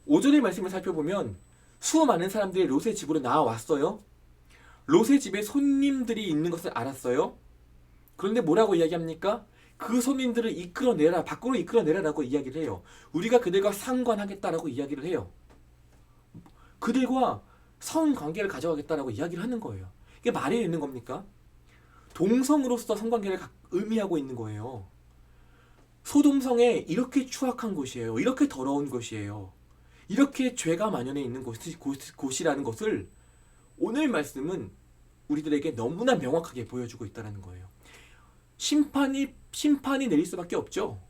오전의 말씀을 살펴보면 수많은 사람들이 롯의 집으로 나와왔어요. 롯의 집에 손님들이 있는 것을 알았어요. 그런데 뭐라고 이야기합니까? 그 손님들을 이끌어내라, 밖으로 이끌어내라라고 이야기를 해요. 우리가 그들과 상관하겠다라고 이야기를 해요. 그들과 성관계를 가져가겠다라고 이야기를 하는 거예요. 이게 말이 되는 겁니까? 동성으로서 성관계를 의미하고 있는 거예요. 소돔성에 이렇게 추악한 곳이에요. 이렇게 더러운 곳이에요. 이렇게 죄가 만연해 있는 곳이라는 것을 오늘 말씀은 우리들에게 너무나 명확하게 보여주고 있다는 거예요. 심판이 내릴 수밖에 없죠.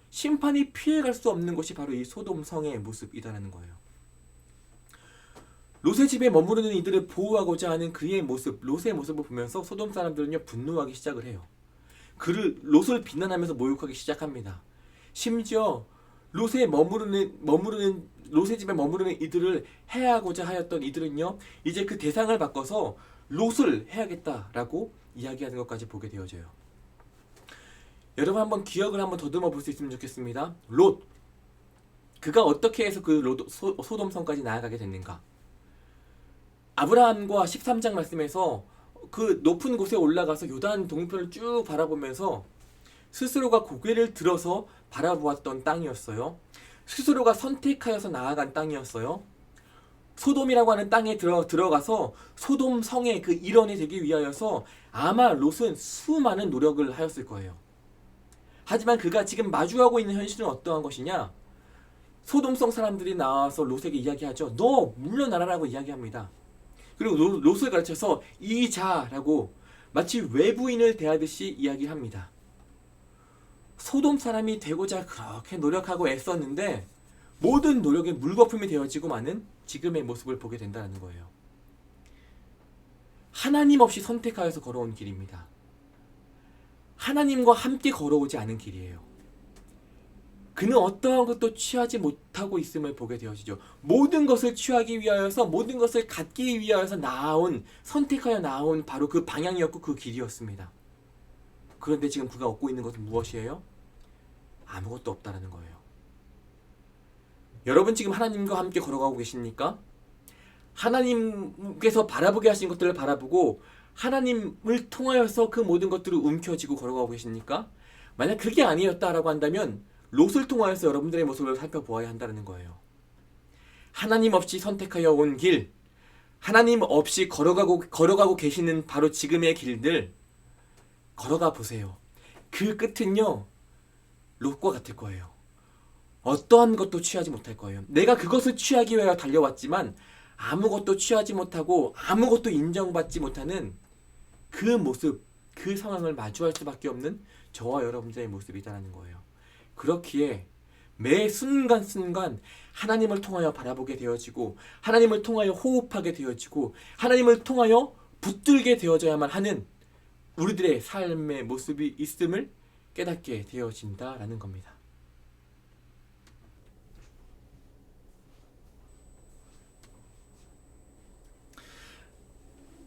심판이 피해갈 수 없는 것이 바로 이 소돔성의 모습이다라는 거예요. 롯의 집에 머무르는 이들을 보호하고자 하는 그의 모습, 롯의 모습을 보면서 소돔 사람들은요, 분노하기 시작을 해요. 롯을 비난하면서 모욕하기 시작합니다. 심지어 롯의 집에 머무르는 이들을 해하고자 하였던 이들은요, 이제 그 대상을 바꿔서 롯을 해야겠다라고 이야기하는 것까지 보게 되어져요. 여러분 한번 기억을 한번 더듬어 볼 수 있으면 좋겠습니다. 롯, 그가 어떻게 해서 그 소돔성까지 나아가게 됐는가? 아브라함과 13장 말씀에서 그 높은 곳에 올라가서 요단 동편을 쭉 바라보면서 스스로가 고개를 들어서 바라보았던 땅이었어요. 스스로가 선택하여서 나아간 땅이었어요. 소돔이라고 하는 땅에 들어가서 소돔 성의 그 일원이 되기 위하여서 아마 롯은 수많은 노력을 하였을 거예요. 하지만 그가 지금 마주하고 있는 현실은 어떠한 것이냐? 소돔성 사람들이 나와서 롯에게 이야기하죠. 너 물러나라라고 이야기합니다. 그리고 롯을 가르쳐서 이자라고 마치 외부인을 대하듯이 이야기합니다. 소돔 사람이 되고자 그렇게 노력하고 애썼는데 모든 노력에 물거품이 되어지고 마는 지금의 모습을 보게 된다는 거예요. 하나님 없이 선택하여서 걸어온 길입니다. 하나님과 함께 걸어오지 않은 길이에요. 그는 어떠한 것도 취하지 못하고 있음을 보게 되어지죠. 모든 것을 취하기 위하여서, 모든 것을 갖기 위하여서 선택하여 나온 바로 그 방향이었고 그 길이었습니다. 그런데 지금 그가 얻고 있는 것은 무엇이에요? 아무것도 없다라는 거예요. 여러분 지금 하나님과 함께 걸어가고 계십니까? 하나님께서 바라보게 하신 것들을 바라보고 하나님을 통하여서 그 모든 것들을 움켜쥐고 걸어가고 계십니까? 만약 그게 아니었다라고 한다면 롯을 통하여서 여러분들의 모습을 살펴보아야 한다는 거예요. 하나님 없이 선택하여 온 길, 하나님 없이 걸어가고 계시는 바로 지금의 길들 걸어가 보세요. 그 끝은요, 롯과 같을 거예요. 어떠한 것도 취하지 못할 거예요. 내가 그것을 취하기 위하여 달려왔지만 아무것도 취하지 못하고 아무것도 인정받지 못하는 그 모습, 그 상황을 마주할 수밖에 없는 저와 여러분들의 모습이다라는 거예요. 그렇기에 매 순간순간 하나님을 통하여 바라보게 되어지고 하나님을 통하여 호흡하게 되어지고 하나님을 통하여 붙들게 되어져야만 하는 우리들의 삶의 모습이 있음을 깨닫게 되어진다라는 겁니다.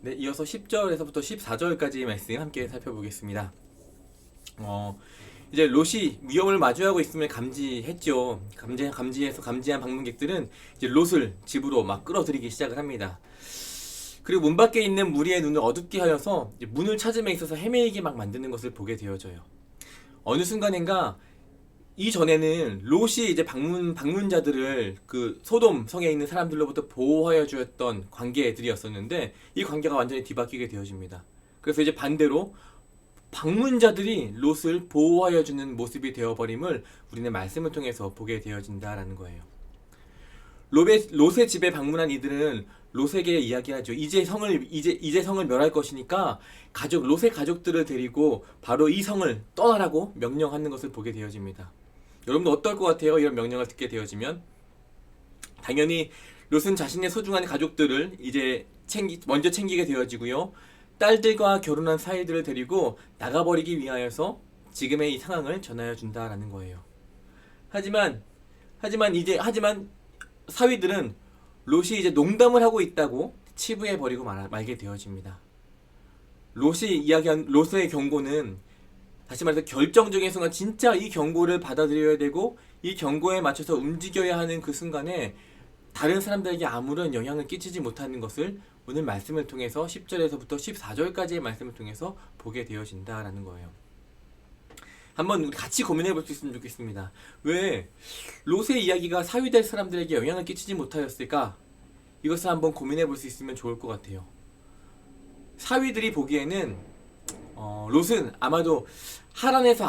네, 이어서 10절에서부터 14절까지 말씀 함께 살펴보겠습니다. 이제 롯이 위험을 마주하고 있음을 감지했죠. 감지한 방문객들은 이제 롯을 집으로 막 끌어들이기 시작을 합니다. 그리고 문 밖에 있는 무리의 눈을 어둡게 하여서 문을 찾음에 있어서 헤매이게 막 만드는 것을 보게 되어져요. 어느 순간인가 이전에는 롯이 이제 방문자들을 그 소돔 성에 있는 사람들로부터 보호하여 주었던 관계들이었었는데 이 관계가 완전히 뒤바뀌게 되어집니다. 그래서 이제 반대로 방문자들이 롯을 보호하여 주는 모습이 되어버림을 우리는 말씀을 통해서 보게 되어진다라는 거예요. 롯의 집에 방문한 이들은 롯에게 이야기하죠. 이제 성을 멸할 것이니까 롯의 가족들을 데리고 바로 이 성을 떠나라고 명령하는 것을 보게 되어집니다. 여러분도 어떨 것 같아요? 이런 명령을 듣게 되어지면 당연히 롯은 자신의 소중한 가족들을 이제 먼저 챙기게 되어지고요. 딸들과 결혼한 사이들을 데리고 나가버리기 위하여서 지금의 이 상황을 전하여 준다라는 거예요. 하지만 사위들은 롯이 이제 농담을 하고 있다고 치부해 버리고 말게 되어집니다. 롯이 이야기한 롯의 경고는 다시 말해서 결정적인 순간, 진짜 이 경고를 받아들여야 되고 이 경고에 맞춰서 움직여야 하는 그 순간에 다른 사람들에게 아무런 영향을 끼치지 못하는 것을 오늘 말씀을 통해서 10절에서부터 14절까지의 말씀을 통해서 보게 되어진다라는 거예요. 한번 같이 고민해 볼 수 있으면 좋겠습니다. 왜 롯의 이야기가 사위될 사람들에게 영향을 끼치지 못하였을까? 이것을 한번 고민해 볼 수 있으면 좋을 것 같아요. 사위들이 보기에는 롯은 아마도 하란에서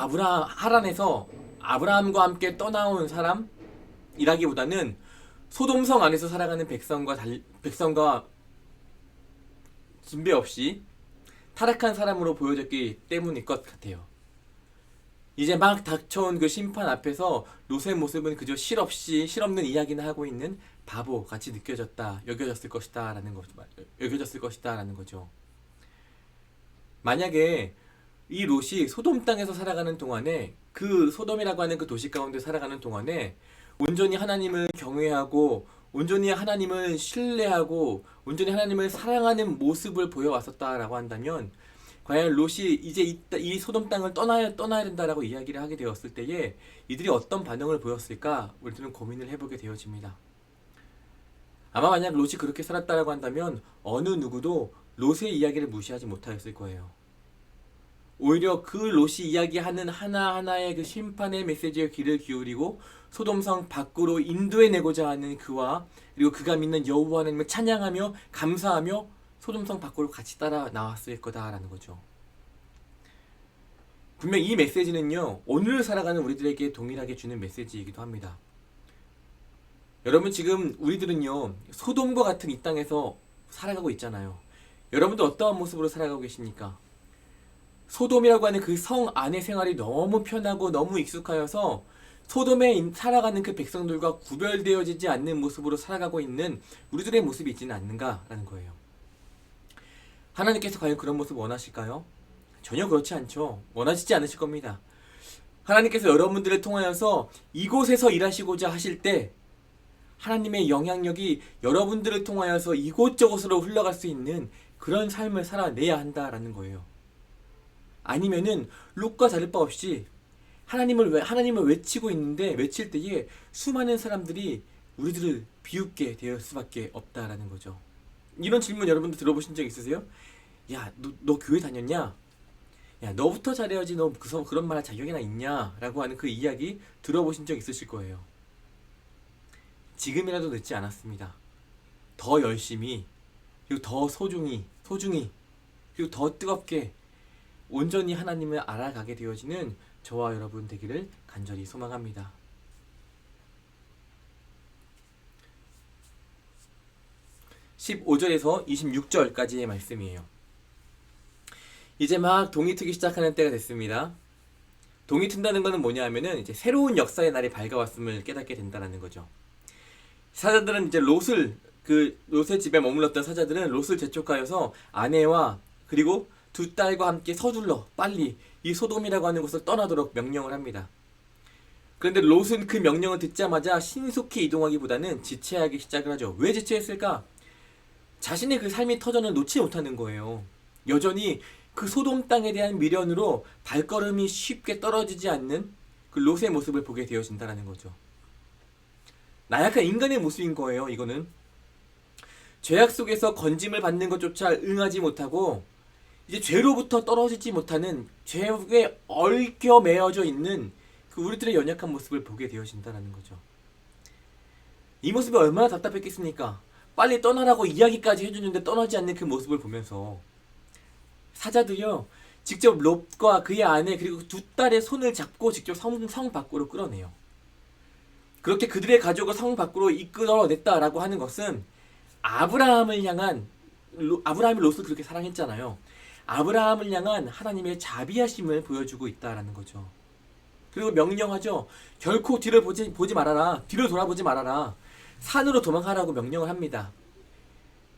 아브라함과 함께 떠나온 사람이라기보다는 소돔성 안에서 살아가는 백성과 진배 없이 타락한 사람으로 보여졌기 때문일 것 같아요. 이제 막 닥쳐온 그 심판 앞에서 롯의 모습은 그저 실없는 이야기나 하고 있는 바보 같이 여겨졌을 것이다라는 거죠. 만약에 이 롯이 소돔 땅에서 살아가는 동안에, 그 소돔이라고 하는 그 도시 가운데 살아가는 동안에 온전히 하나님을 경외하고 온전히 하나님을 신뢰하고 온전히 하나님을 사랑하는 모습을 보여왔었다라고 한다면, 과연 롯이 이제 이 소돔 땅을 떠나야 된다라고 이야기를 하게 되었을 때에 이들이 어떤 반응을 보였을까 우리들은 고민을 해보게 되어집니다. 아마 만약 롯이 그렇게 살았다라고 한다면 어느 누구도 롯의 이야기를 무시하지 못하였을 거예요. 오히려 그 롯이 이야기하는 하나하나의 그 심판의 메시지에 귀를 기울이고 소돔성 밖으로 인도해내고자 하는 그와, 그리고 그가 믿는 여호와 하나님을 찬양하며 감사하며 소돔성 밖으로 같이 따라 나왔을 거다라는 거죠. 분명 이 메시지는요, 오늘 살아가는 우리들에게 동일하게 주는 메시지이기도 합니다. 여러분, 지금 우리들은요 소돔과 같은 이 땅에서 살아가고 있잖아요. 여러분도 어떠한 모습으로 살아가고 계십니까? 소돔이라고 하는 그 성 안의 생활이 너무 편하고 너무 익숙하여서 소돔에 살아가는 그 백성들과 구별되어지지 않는 모습으로 살아가고 있는 우리들의 모습이 있지는 않는가라는 거예요. 하나님께서 과연 그런 모습 원하실까요? 전혀 그렇지 않죠. 원하시지 않으실 겁니다. 하나님께서 여러분들을 통하여서 이곳에서 일하시고자 하실 때 하나님의 영향력이 여러분들을 통하여서 이곳저곳으로 흘러갈 수 있는 그런 삶을 살아내야 한다라는 거예요. 아니면은 롯과 다를 바 없이 하나님을 외치고 있는데, 외칠 때에 수많은 사람들이 우리들을 비웃게 될 수밖에 없다라는 거죠. 이런 질문 여러분들 들어보신 적 있으세요? 야, 너 교회 다녔냐? 야, 너부터 잘해야지, 너 그런 말 할 자격이나 있냐? 라고 하는 그 이야기 들어보신 적 있으실 거예요. 지금이라도 늦지 않았습니다. 더 열심히, 그리고 더 소중히, 그리고 더 뜨겁게 온전히 하나님을 알아가게 되어지는 저와 여러분 되기를 간절히 소망합니다. (15절에서 26절까지의) 말씀이에요. 이제 막 동이 트기 시작하는 때가 됐습니다. 동이 튼다는 것은 뭐냐 하면은 이제 새로운 역사의 날이 밝아왔음을 깨닫게 된다는 거죠. 사자들은 이제 롯의 집에 머물렀던 사자들은 롯을 재촉하여서 아내와 그리고 두 딸과 함께 서둘러 빨리 이 소돔이라고 하는 곳을 떠나도록 명령을 합니다. 그런데 롯은 그 명령을 듣자마자 신속히 이동하기보다는 지체하기 시작을 하죠. 왜 지체했을까? 자신의 그 삶의 터전을 놓지 못하는 거예요. 여전히 그 소돔 땅에 대한 미련으로 발걸음이 쉽게 떨어지지 않는 그 롯의 모습을 보게 되어진다는 거죠. 나약한 인간의 모습인 거예요. 이거는 죄악 속에서 건짐을 받는 것조차 응하지 못하고 이제 죄로부터 떨어지지 못하는 죄에 얽혀 매어져 있는 그 우리들의 연약한 모습을 보게 되어진다는 거죠. 이 모습이 얼마나 답답했겠습니까? 빨리 떠나라고 이야기까지 해주는데 떠나지 않는 그 모습을 보면서 사자들이요, 직접 롯과 그의 아내 그리고 두 딸의 손을 잡고 직접 성 밖으로 끌어내요. 그렇게 그들의 가족을 성 밖으로 이끌어냈다라고 하는 것은 아브라함을 향한 아브라함이 롯을 그렇게 사랑했잖아요. 아브라함을 향한 하나님의 자비하심을 보여주고 있다라는 거죠. 그리고 명령하죠. 결코 뒤를 보지 말아라. 뒤를 돌아보지 말아라. 산으로 도망가라고 명령을 합니다.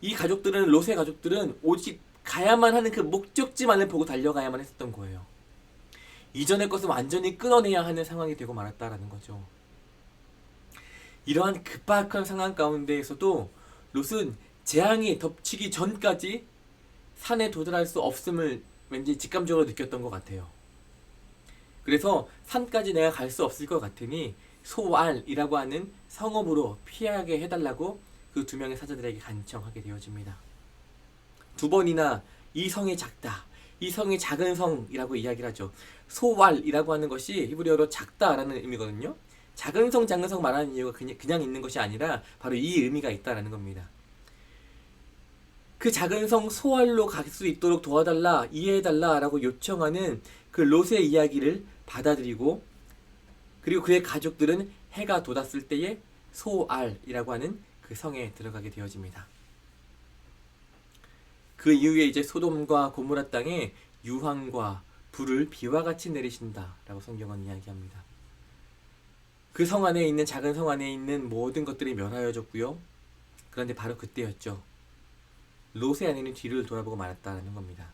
이 가족들은 롯의 가족들은 오직 가야만 하는 그 목적지만을 보고 달려가야만 했었던 거예요. 이전의 것을 완전히 끊어내야 하는 상황이 되고 말았다라는 거죠. 이러한 급박한 상황 가운데에서도 롯은 재앙이 덮치기 전까지 산에 도달할 수 없음을 왠지 직감적으로 느꼈던 것 같아요. 그래서 산까지 내가 갈 수 없을 것 같으니 소알이라고 하는 성읍으로 피하게 해달라고 그 두 명의 사자들에게 간청하게 되어집니다. 두 번이나 이 성이 작다, 이 성이 작은 성이라고 이야기를 하죠. 소알이라고 하는 것이 히브리어로 작다라는 의미거든요. 작은 성, 작은 성 말하는 이유가 그냥 있는 것이 아니라 바로 이 의미가 있다라는 겁니다. 그 작은 성 소알로 갈 수 있도록 도와달라, 이해해달라 라고 요청하는 그 롯의 이야기를 받아들이고, 그리고 그의 가족들은 해가 돋았을 때에 소알이라고 하는 그 성에 들어가게 되어집니다. 그 이후에 이제 소돔과 고모라 땅에 유황과 불을 비와 같이 내리신다 라고 성경은 이야기합니다. 그 성 안에 있는, 작은 성 안에 있는 모든 것들이 멸하여졌고요. 그런데 바로 그때였죠. 롯의 아내는 뒤를 돌아보고 말았다라는 겁니다.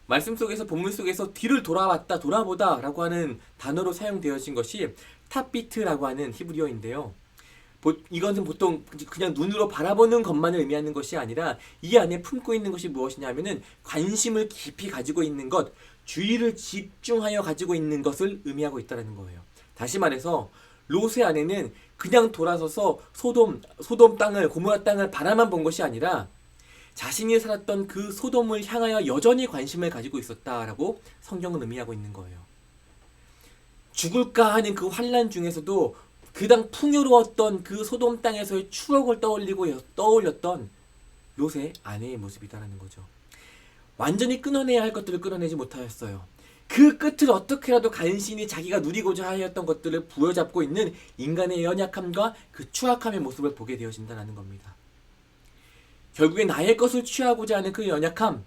말씀 속에서, 본문 속에서 뒤를 돌아봤다, 돌아보다 라고 하는 단어로 사용되어진 것이 탑비트라고 하는 히브리어인데요. 이것은 보통 그냥 눈으로 바라보는 것만을 의미하는 것이 아니라 이 안에 품고 있는 것이 무엇이냐면은 관심을 깊이 가지고 있는 것, 주의를 집중하여 가지고 있는 것을 의미하고 있다는 거예요. 다시 말해서 롯의 아내는 그냥 돌아서서 소돔 땅을, 고모라 땅을 바라만 본 것이 아니라 자신이 살았던 그 소돔을 향하여 여전히 관심을 가지고 있었다라고 성경은 의미하고 있는 거예요. 죽을까 하는 그 환난 중에서도 그당 풍요로웠던 그 소돔 땅에서의 추억을 떠올렸던 롯의 아내의 모습이다라는 거죠. 완전히 끊어내야 할 것들을 끊어내지 못하였어요. 그 끝을 어떻게라도 간신히 자기가 누리고자 하였던 것들을 부여잡고 있는 인간의 연약함과 그 추악함의 모습을 보게 되어진다는 겁니다. 결국에 나의 것을 취하고자 하는 그 연약함,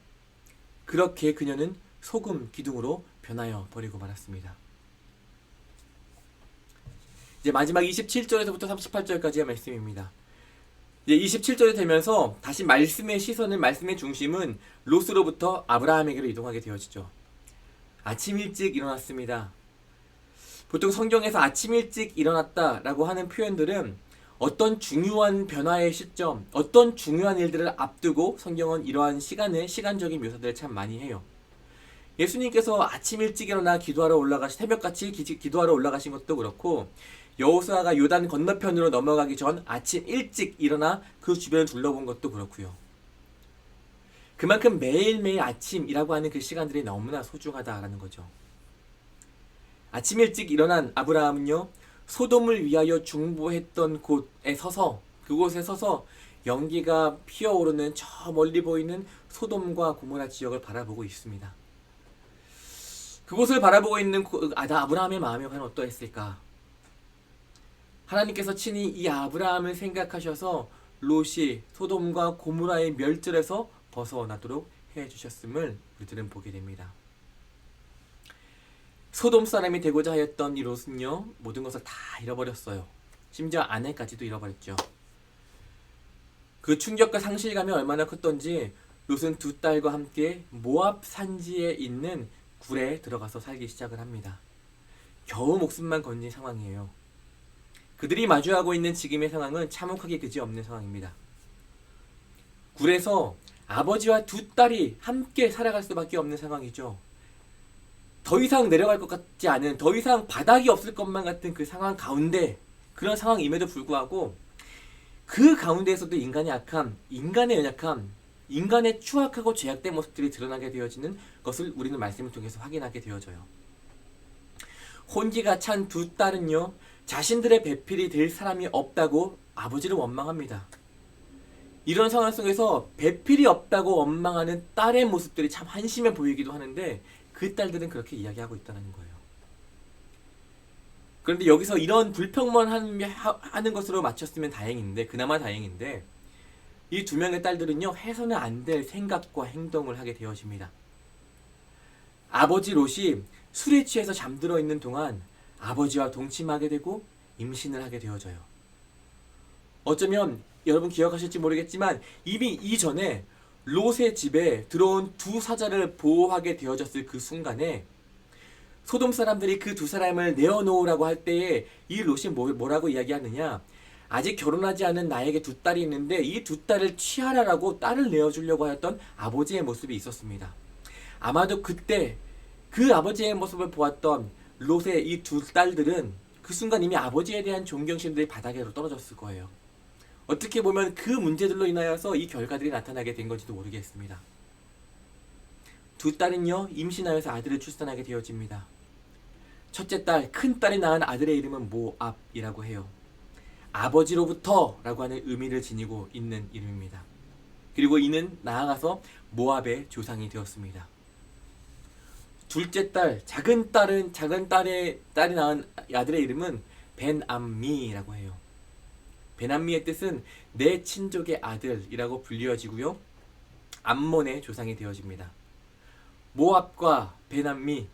그렇게 그녀는 소금 기둥으로 변하여 버리고 말았습니다. 이제 마지막 27절에서부터 38절까지의 말씀입니다. 이제 27절이 되면서 다시 말씀의 시선은, 말씀의 중심은 롯으로부터 아브라함에게로 이동하게 되어지죠. 아침 일찍 일어났습니다. 보통 성경에서 아침 일찍 일어났다라고 하는 표현들은 어떤 중요한 변화의 시점, 어떤 중요한 일들을 앞두고 성경은 이러한 시간적인 묘사들을 참 많이 해요. 예수님께서 아침 일찍 일어나 새벽같이 기도하러 올라가신 것도 그렇고, 여호수아가 요단 건너편으로 넘어가기 전 아침 일찍 일어나 그 주변을 둘러본 것도 그렇고요. 그만큼 매일매일 아침이라고 하는 그 시간들이 너무나 소중하다라는 거죠. 아침 일찍 일어난 아브라함은요, 소돔을 위하여 중보했던 그곳에 서서 연기가 피어오르는 저 멀리 보이는 소돔과 고모라 지역을 바라보고 있습니다. 그곳을 바라보고 있는 아브라함의 마음이 과연 어떠했을까? 하나님께서 친히 이 아브라함을 생각하셔서 롯이 소돔과 고모라의 멸절에서 벗어나도록 해주셨음을 우리들은 보게 됩니다. 소돔 사람이 되고자 하였던 이 롯은요, 모든 것을 다 잃어버렸어요. 심지어 아내까지도 잃어버렸죠. 그 충격과 상실감이 얼마나 컸던지 롯은 두 딸과 함께 모압 산지에 있는 굴에 들어가서 살기 시작을 합니다. 겨우 목숨만 건진 상황이에요. 그들이 마주하고 있는 지금의 상황은 참혹하기 그지없는 상황입니다. 굴에서 아버지와 두 딸이 함께 살아갈 수밖에 없는 상황이죠. 더 이상 내려갈 것 같지 않은, 더 이상 바닥이 없을 것만 같은 그 상황 가운데, 그런 상황임에도 불구하고 그 가운데에서도 인간의 악함, 인간의 연약함, 인간의 추악하고 죄악된 모습들이 드러나게 되어지는 것을 우리는 말씀을 통해서 확인하게 되어져요. 혼기가 찬 두 딸은요, 자신들의 배필이 될 사람이 없다고 아버지를 원망합니다. 이런 상황 속에서 배필이 없다고 원망하는 딸의 모습들이 참 한심해 보이기도 하는데 그 딸들은 그렇게 이야기하고 있다는 거예요. 그런데 여기서 이런 불평만 하는 것으로 맞췄으면 다행인데, 그나마 다행인데, 이 두 명의 딸들은요, 해서는 안 될 생각과 행동을 하게 되어집니다. 아버지 롯이 술에 취해서 잠들어 있는 동안 아버지와 동침하게 되고 임신을 하게 되어져요. 어쩌면 여러분 기억하실지 모르겠지만 이미 이전에 롯의 집에 들어온 두 사자를 보호하게 되어졌을 그 순간에 소돔 사람들이 그 두 사람을 내어놓으라고 할 때에 이 롯이 뭐라고 이야기하느냐, 아직 결혼하지 않은 나에게 두 딸이 있는데 이 두 딸을 취하라라고 딸을 내어주려고 하였던 아버지의 모습이 있었습니다. 아마도 그때 그 아버지의 모습을 보았던 롯의 이 두 딸들은 그 순간 이미 아버지에 대한 존경심들이 바닥으로 떨어졌을 거예요. 어떻게 보면 그 문제들로 인하여서 이 결과들이 나타나게 된 건지도 모르겠습니다. 두 딸은요, 임신하여서 아들을 출산하게 되어집니다. 첫째 딸, 큰 딸이 낳은 아들의 이름은 모압이라고 해요. 아버지로부터 라고 하는 의미를 지니고 있는 이름입니다. 그리고 이는 나아가서 모압의 조상이 되었습니다. 둘째 딸, 작은 딸이 낳은 아들의 이름은 벤암미라고 해요. 벤암미의 뜻은 내 친족의 아들이라고 불리어지고요. 암몬의 조상이 되어집니다. 모압과 벤암미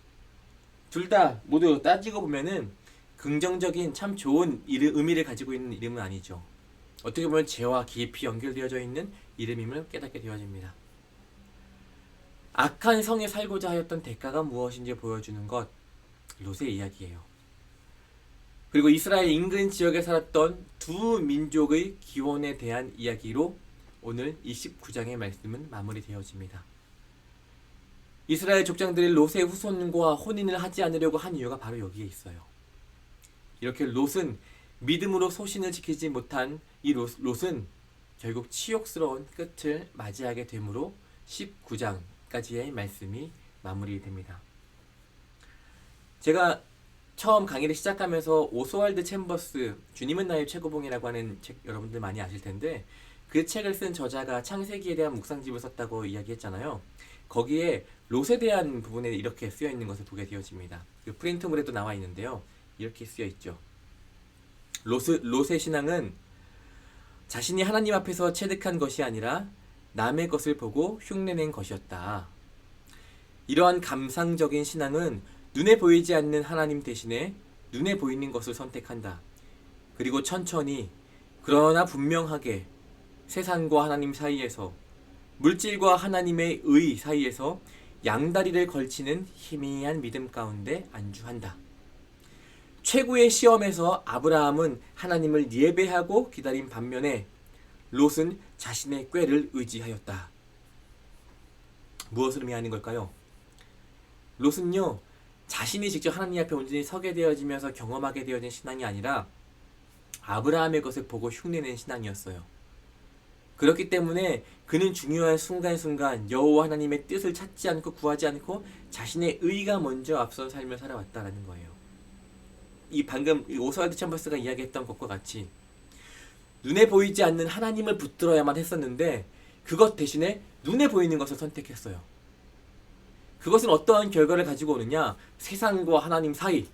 둘 다 모두 따지고 보면은 긍정적인 참 좋은 의미를 가지고 있는 이름은 아니죠. 어떻게 보면 죄와 깊이 연결되어져 있는 이름임을 깨닫게 되어집니다. 악한 성에 살고자 하였던 대가가 무엇인지 보여주는 것, 롯의 이야기예요. 그리고 이스라엘 인근 지역에 살았던 두 민족의 기원에 대한 이야기로 오늘 29장의 말씀은 마무리되어집니다. 이스라엘 족장들이 롯의 후손과 혼인을 하지 않으려고 한 이유가 바로 여기에 있어요. 이렇게 롯은 믿음으로 소신을 지키지 못한 이 롯은 결국 치욕스러운 끝을 맞이하게 되므로 19장까지의 말씀이 마무리됩니다. 제가 처음 강의를 시작하면서 오스왈드 챔버스 주님은 나의 최고봉이라고 하는 책 여러분들 많이 아실 텐데, 그 책을 쓴 저자가 창세기에 대한 묵상집을 썼다고 이야기했잖아요. 거기에 롯에 대한 부분에 이렇게 쓰여 있는 것을 보게 되어집니다. 그 프린트물에도 나와 있는데요. 이렇게 쓰여 있죠. 롯의 신앙은 자신이 하나님 앞에서 체득한 것이 아니라 남의 것을 보고 흉내낸 것이었다. 이러한 감상적인 신앙은 눈에 보이지 않는 하나님 대신에 눈에 보이는 것을 선택한다. 그리고 천천히 그러나 분명하게 세상과 하나님 사이에서, 물질과 하나님의 의 사이에서 양다리를 걸치는 희미한 믿음 가운데 안주한다. 최고의 시험에서 아브라함은 하나님을 예배하고 기다린 반면에 롯은 자신의 꾀를 의지하였다. 무엇을 의미하는 걸까요? 롯은요, 자신이 직접 하나님 앞에 온전히 서게 되어지면서 경험하게 되어진 신앙이 아니라 아브라함의 것을 보고 흉내낸 신앙이었어요. 그렇기 때문에 그는 중요한 순간순간 여호와 하나님의 뜻을 찾지 않고 구하지 않고 자신의 의가 먼저 앞선 삶을 살아왔다라는 거예요. 이 방금 오스왈드 챔버스가 이야기했던 것과 같이 눈에 보이지 않는 하나님을 붙들어야만 했었는데 그것 대신에 눈에 보이는 것을 선택했어요. 그것은 어떠한 결과를 가지고 오느냐? 세상과 하나님 사이,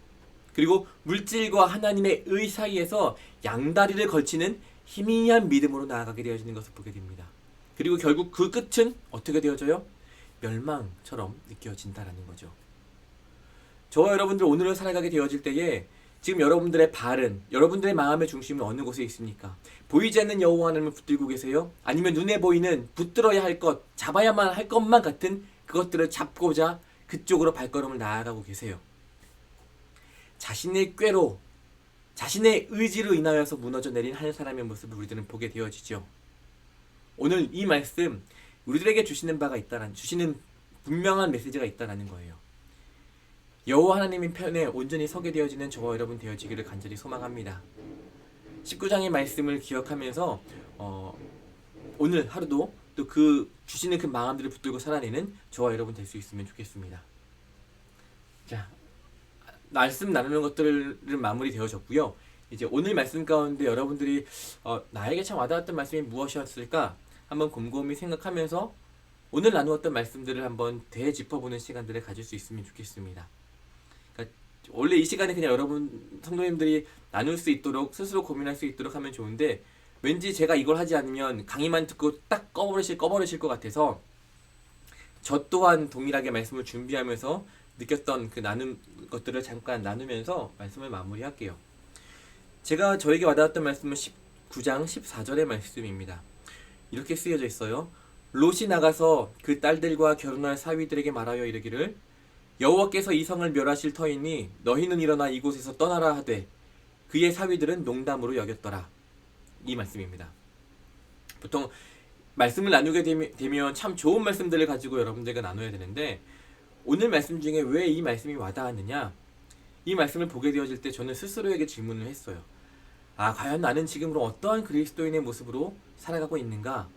그리고 물질과 하나님의 의 사이에서 양다리를 걸치는 희미한 믿음으로 나아가게 되어지는 것을 보게 됩니다. 그리고 결국 그 끝은 어떻게 되어져요? 멸망처럼 느껴진다라는 거죠. 저와 여러분들 오늘을 살아가게 되어질 때에 지금 여러분들의 발은, 여러분들의 마음의 중심은 어느 곳에 있습니까? 보이지 않는 여호와 하나님을 붙들고 계세요? 아니면 눈에 보이는 붙들어야 할 것, 잡아야만 할 것만 같은 그것들을 잡고자 그쪽으로 발걸음을 나아가고 계세요? 자신의 꾀로, 자신의 의지로 인하여서 무너져 내린 한 사람의 모습을 우리들은 보게 되어지죠. 오늘 이 말씀 우리들에게 주시는 분명한 메시지가 있다라는 거예요. 여호와 하나님의 편에 온전히 서게 되어지는 저와 여러분 되어지기를 간절히 소망합니다. 19장의 말씀을 기억하면서 오늘 하루도 또 그 주시는 그 마음들을 붙들고 살아내는 저와 여러분 될 수 있으면 좋겠습니다. 자, 말씀 나누는 것들은 마무리 되어졌고요. 이제 오늘 말씀 가운데 여러분들이 나에게 참 와닿았던 말씀이 무엇이었을까 한번 곰곰이 생각하면서 오늘 나누었던 말씀들을 한번 되짚어보는 시간들을 가질 수 있으면 좋겠습니다. 그러니까 원래 이 시간에 그냥 여러분 성도님들이 나눌 수 있도록 스스로 고민할 수 있도록 하면 좋은데 왠지 제가 이걸 하지 않으면 강의만 듣고 딱 꺼버리실 것 같아서 저 또한 동일하게 말씀을 준비하면서 느꼈던 그 나눈 것들을 잠깐 나누면서 말씀을 마무리할게요. 제가 저에게 와닿았던 말씀은 19장 14절의 말씀입니다. 이렇게 쓰여져 있어요. 롯이 나가서 그 딸들과 결혼할 사위들에게 말하여 이르기를 여호와께서 이 성을 멸하실 터이니 너희는 일어나 이곳에서 떠나라 하되 그의 사위들은 농담으로 여겼더라. 이 말씀입니다. 보통 말씀을 나누게 되면 참 좋은 말씀들을 가지고 여러분들과 나눠야 되는데 오늘 말씀 중에 왜 이 말씀이 와닿았느냐? 이 말씀을 보게 되어질 때 저는 스스로에게 질문을 했어요. 과연 나는 지금으로 어떠한 그리스도인의 모습으로 살아가고 있는가?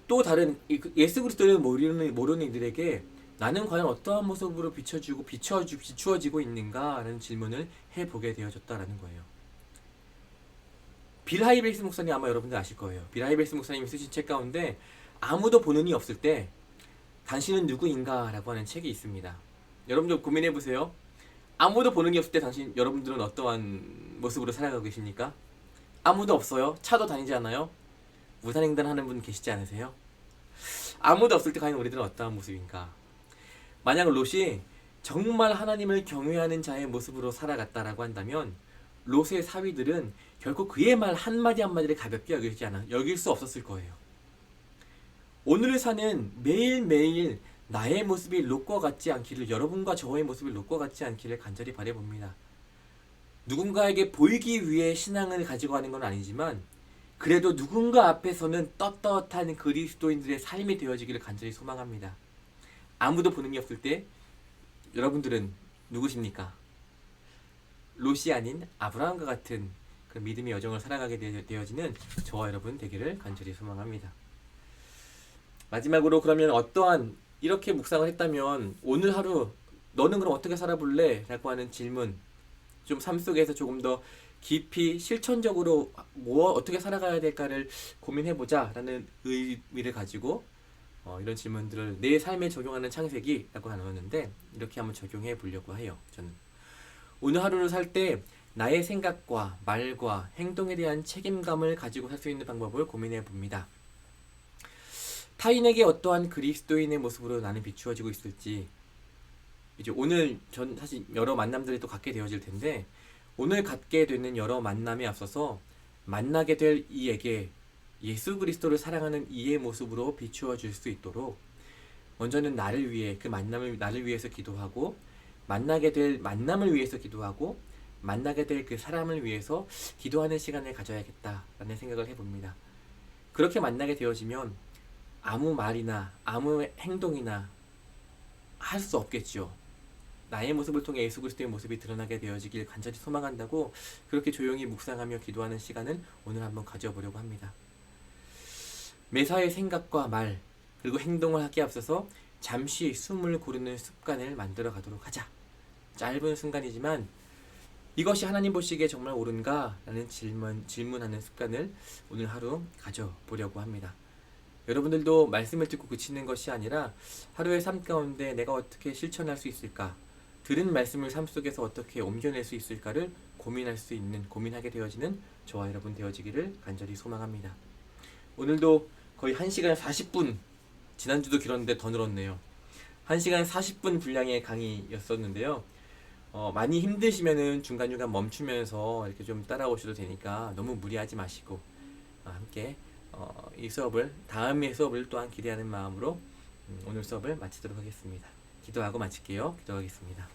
또 다른 예수 그리스도를 모르는 이들에게 나는 과연 어떠한 모습으로 비추어지고 있는가라는 질문을 해보게 되어졌다라는 거예요. 빌 하이베이스 목사님 아마 여러분들 아실 거예요. 빌 하이베이스 목사님이 쓰신 책 가운데 아무도 보는 이 없을 때 당신은 누구인가? 라고 하는 책이 있습니다. 여러분들 고민해보세요. 아무도 보는 이 없을 때 여러분들은 어떠한 모습으로 살아가고 계십니까? 아무도 없어요? 차도 다니지 않아요? 무단횡단 하는 분 계시지 않으세요? 아무도 없을 때 과연 우리들은 어떠한 모습인가? 만약 롯이 정말 하나님을 경외하는 자의 모습으로 살아갔다라고 한다면 롯의 사위들은 결코 그의 말 한마디 한마디를 가볍게 여길 수 없었을 거예요. 오늘을 사는 매일매일 나의 모습이 롯과 같지 않기를, 여러분과 저의 모습이 롯과 같지 않기를 간절히 바라봅니다. 누군가에게 보이기 위해 신앙을 가지고 하는 건 아니지만 그래도 누군가 앞에서는 떳떳한 그리스도인들의 삶이 되어지기를 간절히 소망합니다. 아무도 보는 게 없을 때 여러분들은 누구십니까? 롯이 아닌 아브라함과 같은 그 믿음의 여정을 살아가게 되어지는 저와 여러분 되기를 간절히 소망합니다. 마지막으로 그러면 이렇게 묵상을 했다면 오늘 하루 너는 그럼 어떻게 살아볼래? 라고 하는 질문, 좀 삶 속에서 조금 더 깊이 실천적으로 어떻게 살아가야 될까를 고민해보자 라는 의미를 가지고 이런 질문들을 내 삶에 적용하는 창세기 라고 나눴는데 이렇게 한번 적용해 보려고 해요. 저는 오늘 하루를 살 때 나의 생각과 말과 행동에 대한 책임감을 가지고 살 수 있는 방법을 고민해 봅니다. 타인에게 어떠한 그리스도인의 모습으로 나는 비추어지고 있을지, 이제 오늘 전 사실 여러 만남들이 또 갖게 되어질 텐데 오늘 갖게 되는 여러 만남에 앞서서 만나게 될 이에게 예수 그리스도를 사랑하는 이의 모습으로 비추어 줄 수 있도록 먼저는 나를 위해 나를 위해서 기도하고 만나게 될 만남을 위해서 기도하고 만나게 될 그 사람을 위해서 기도하는 시간을 가져야겠다라는 생각을 해봅니다. 그렇게 만나게 되어지면 아무 말이나 아무 행동이나 할 수 없겠죠. 나의 모습을 통해 예수 그리스도의 모습이 드러나게 되어지길 간절히 소망한다고 그렇게 조용히 묵상하며 기도하는 시간을 오늘 한번 가져보려고 합니다. 매사의 생각과 말 그리고 행동을 하기에 앞서서 잠시 숨을 고르는 습관을 만들어 가도록 하자. 짧은 순간이지만 이것이 하나님 보시기에 정말 옳은가? 라는 질문하는 습관을 오늘 하루 가져보려고 합니다. 여러분들도 말씀을 듣고 그치는 것이 아니라 하루의 삶 가운데 내가 어떻게 실천할 수 있을까? 들은 말씀을 삶 속에서 어떻게 옮겨낼 수 있을까를 고민하게 되어지는 저와 여러분 되어지기를 간절히 소망합니다. 오늘도 거의 1시간 40분, 지난주도 길었는데 더 늘었네요. 1시간 40분 분량의 강의였었는데요. 많이 힘드시면은 중간중간 멈추면서 이렇게 좀 따라오셔도 되니까 너무 무리하지 마시고 함께 이 수업을, 다음의 수업을 또한 기대하는 마음으로 오늘 수업을 마치도록 하겠습니다. 기도하고 마칠게요. 기도하겠습니다.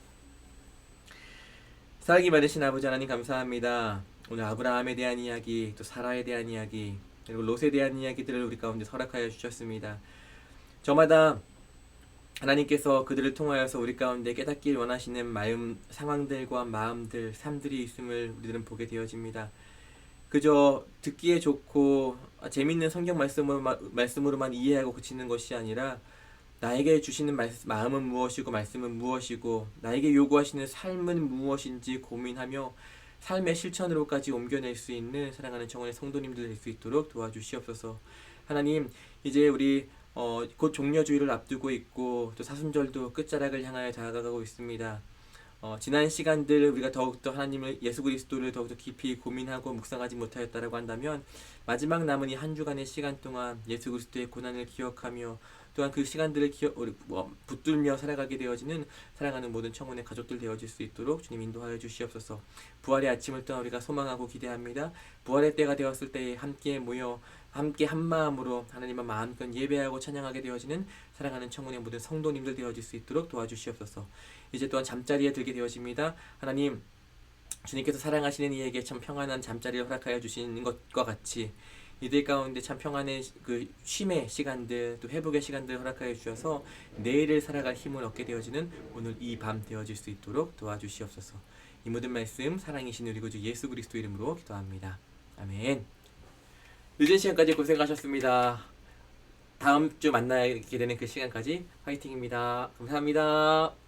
사랑이 많으신 아버지 하나님 감사합니다. 오늘 아브라함에 대한 이야기, 또 사라에 대한 이야기, 그리고 롯에 대한 이야기들을 우리 가운데 허락하여 주셨습니다. 저마다 하나님께서 그들을 통하여서 우리 가운데 깨닫길 원하시는 상황들과 마음들, 삶들이 있음을 우리들은 보게 되어집니다. 그저 듣기에 좋고 재밌는 성경 말씀으로만 이해하고 그치는 것이 아니라 나에게 주시는 마음은 무엇이고 말씀은 무엇이고 나에게 요구하시는 삶은 무엇인지 고민하며 삶의 실천으로까지 옮겨낼 수 있는 사랑하는 청원의 성도님들 될 수 있도록 도와주시옵소서. 하나님, 이제 우리 곧 종려주의를 앞두고 있고 또 사순절도 끝자락을 향하여 다가가고 있습니다. 지난 시간들 우리가 더욱더 하나님을 예수 그리스도를 더욱더 깊이 고민하고 묵상하지 못하였다라고 한다면 마지막 남은 이 한 주간의 시간 동안 예수 그리스도의 고난을 기억하며 또한 그 시간들을 붙들며 살아가게 되어지는 사랑하는 모든 청혼의 가족들 되어질 수 있도록 주님 인도하여 주시옵소서. 부활의 아침을 또한 우리가 소망하고 기대합니다. 부활의 때가 되었을 때에 함께 모여 함께 한 마음으로 하나님의 마음껏 예배하고 찬양하게 되어지는 사랑하는 청혼의 모든 성도님들 되어질 수 있도록 도와주시옵소서. 이제 또한 잠자리에 들게 되어집니다. 하나님, 주님께서 사랑하시는 이에게 참 평안한 잠자리를 허락하여 주시는 것과 같이 이들 가운데 참 평안의 그 쉼의 시간들 또 회복의 시간들 허락하여 주셔서 내일을 살아갈 힘을 얻게 되어지는 오늘 이 밤 되어질 수 있도록 도와주시옵소서. 이 모든 말씀 사랑이신 우리 구주 예수 그리스도 이름으로 기도합니다. 아멘. 늦은 시간까지 고생하셨습니다. 다음 주 만나게 되는 그 시간까지 화이팅입니다. 감사합니다.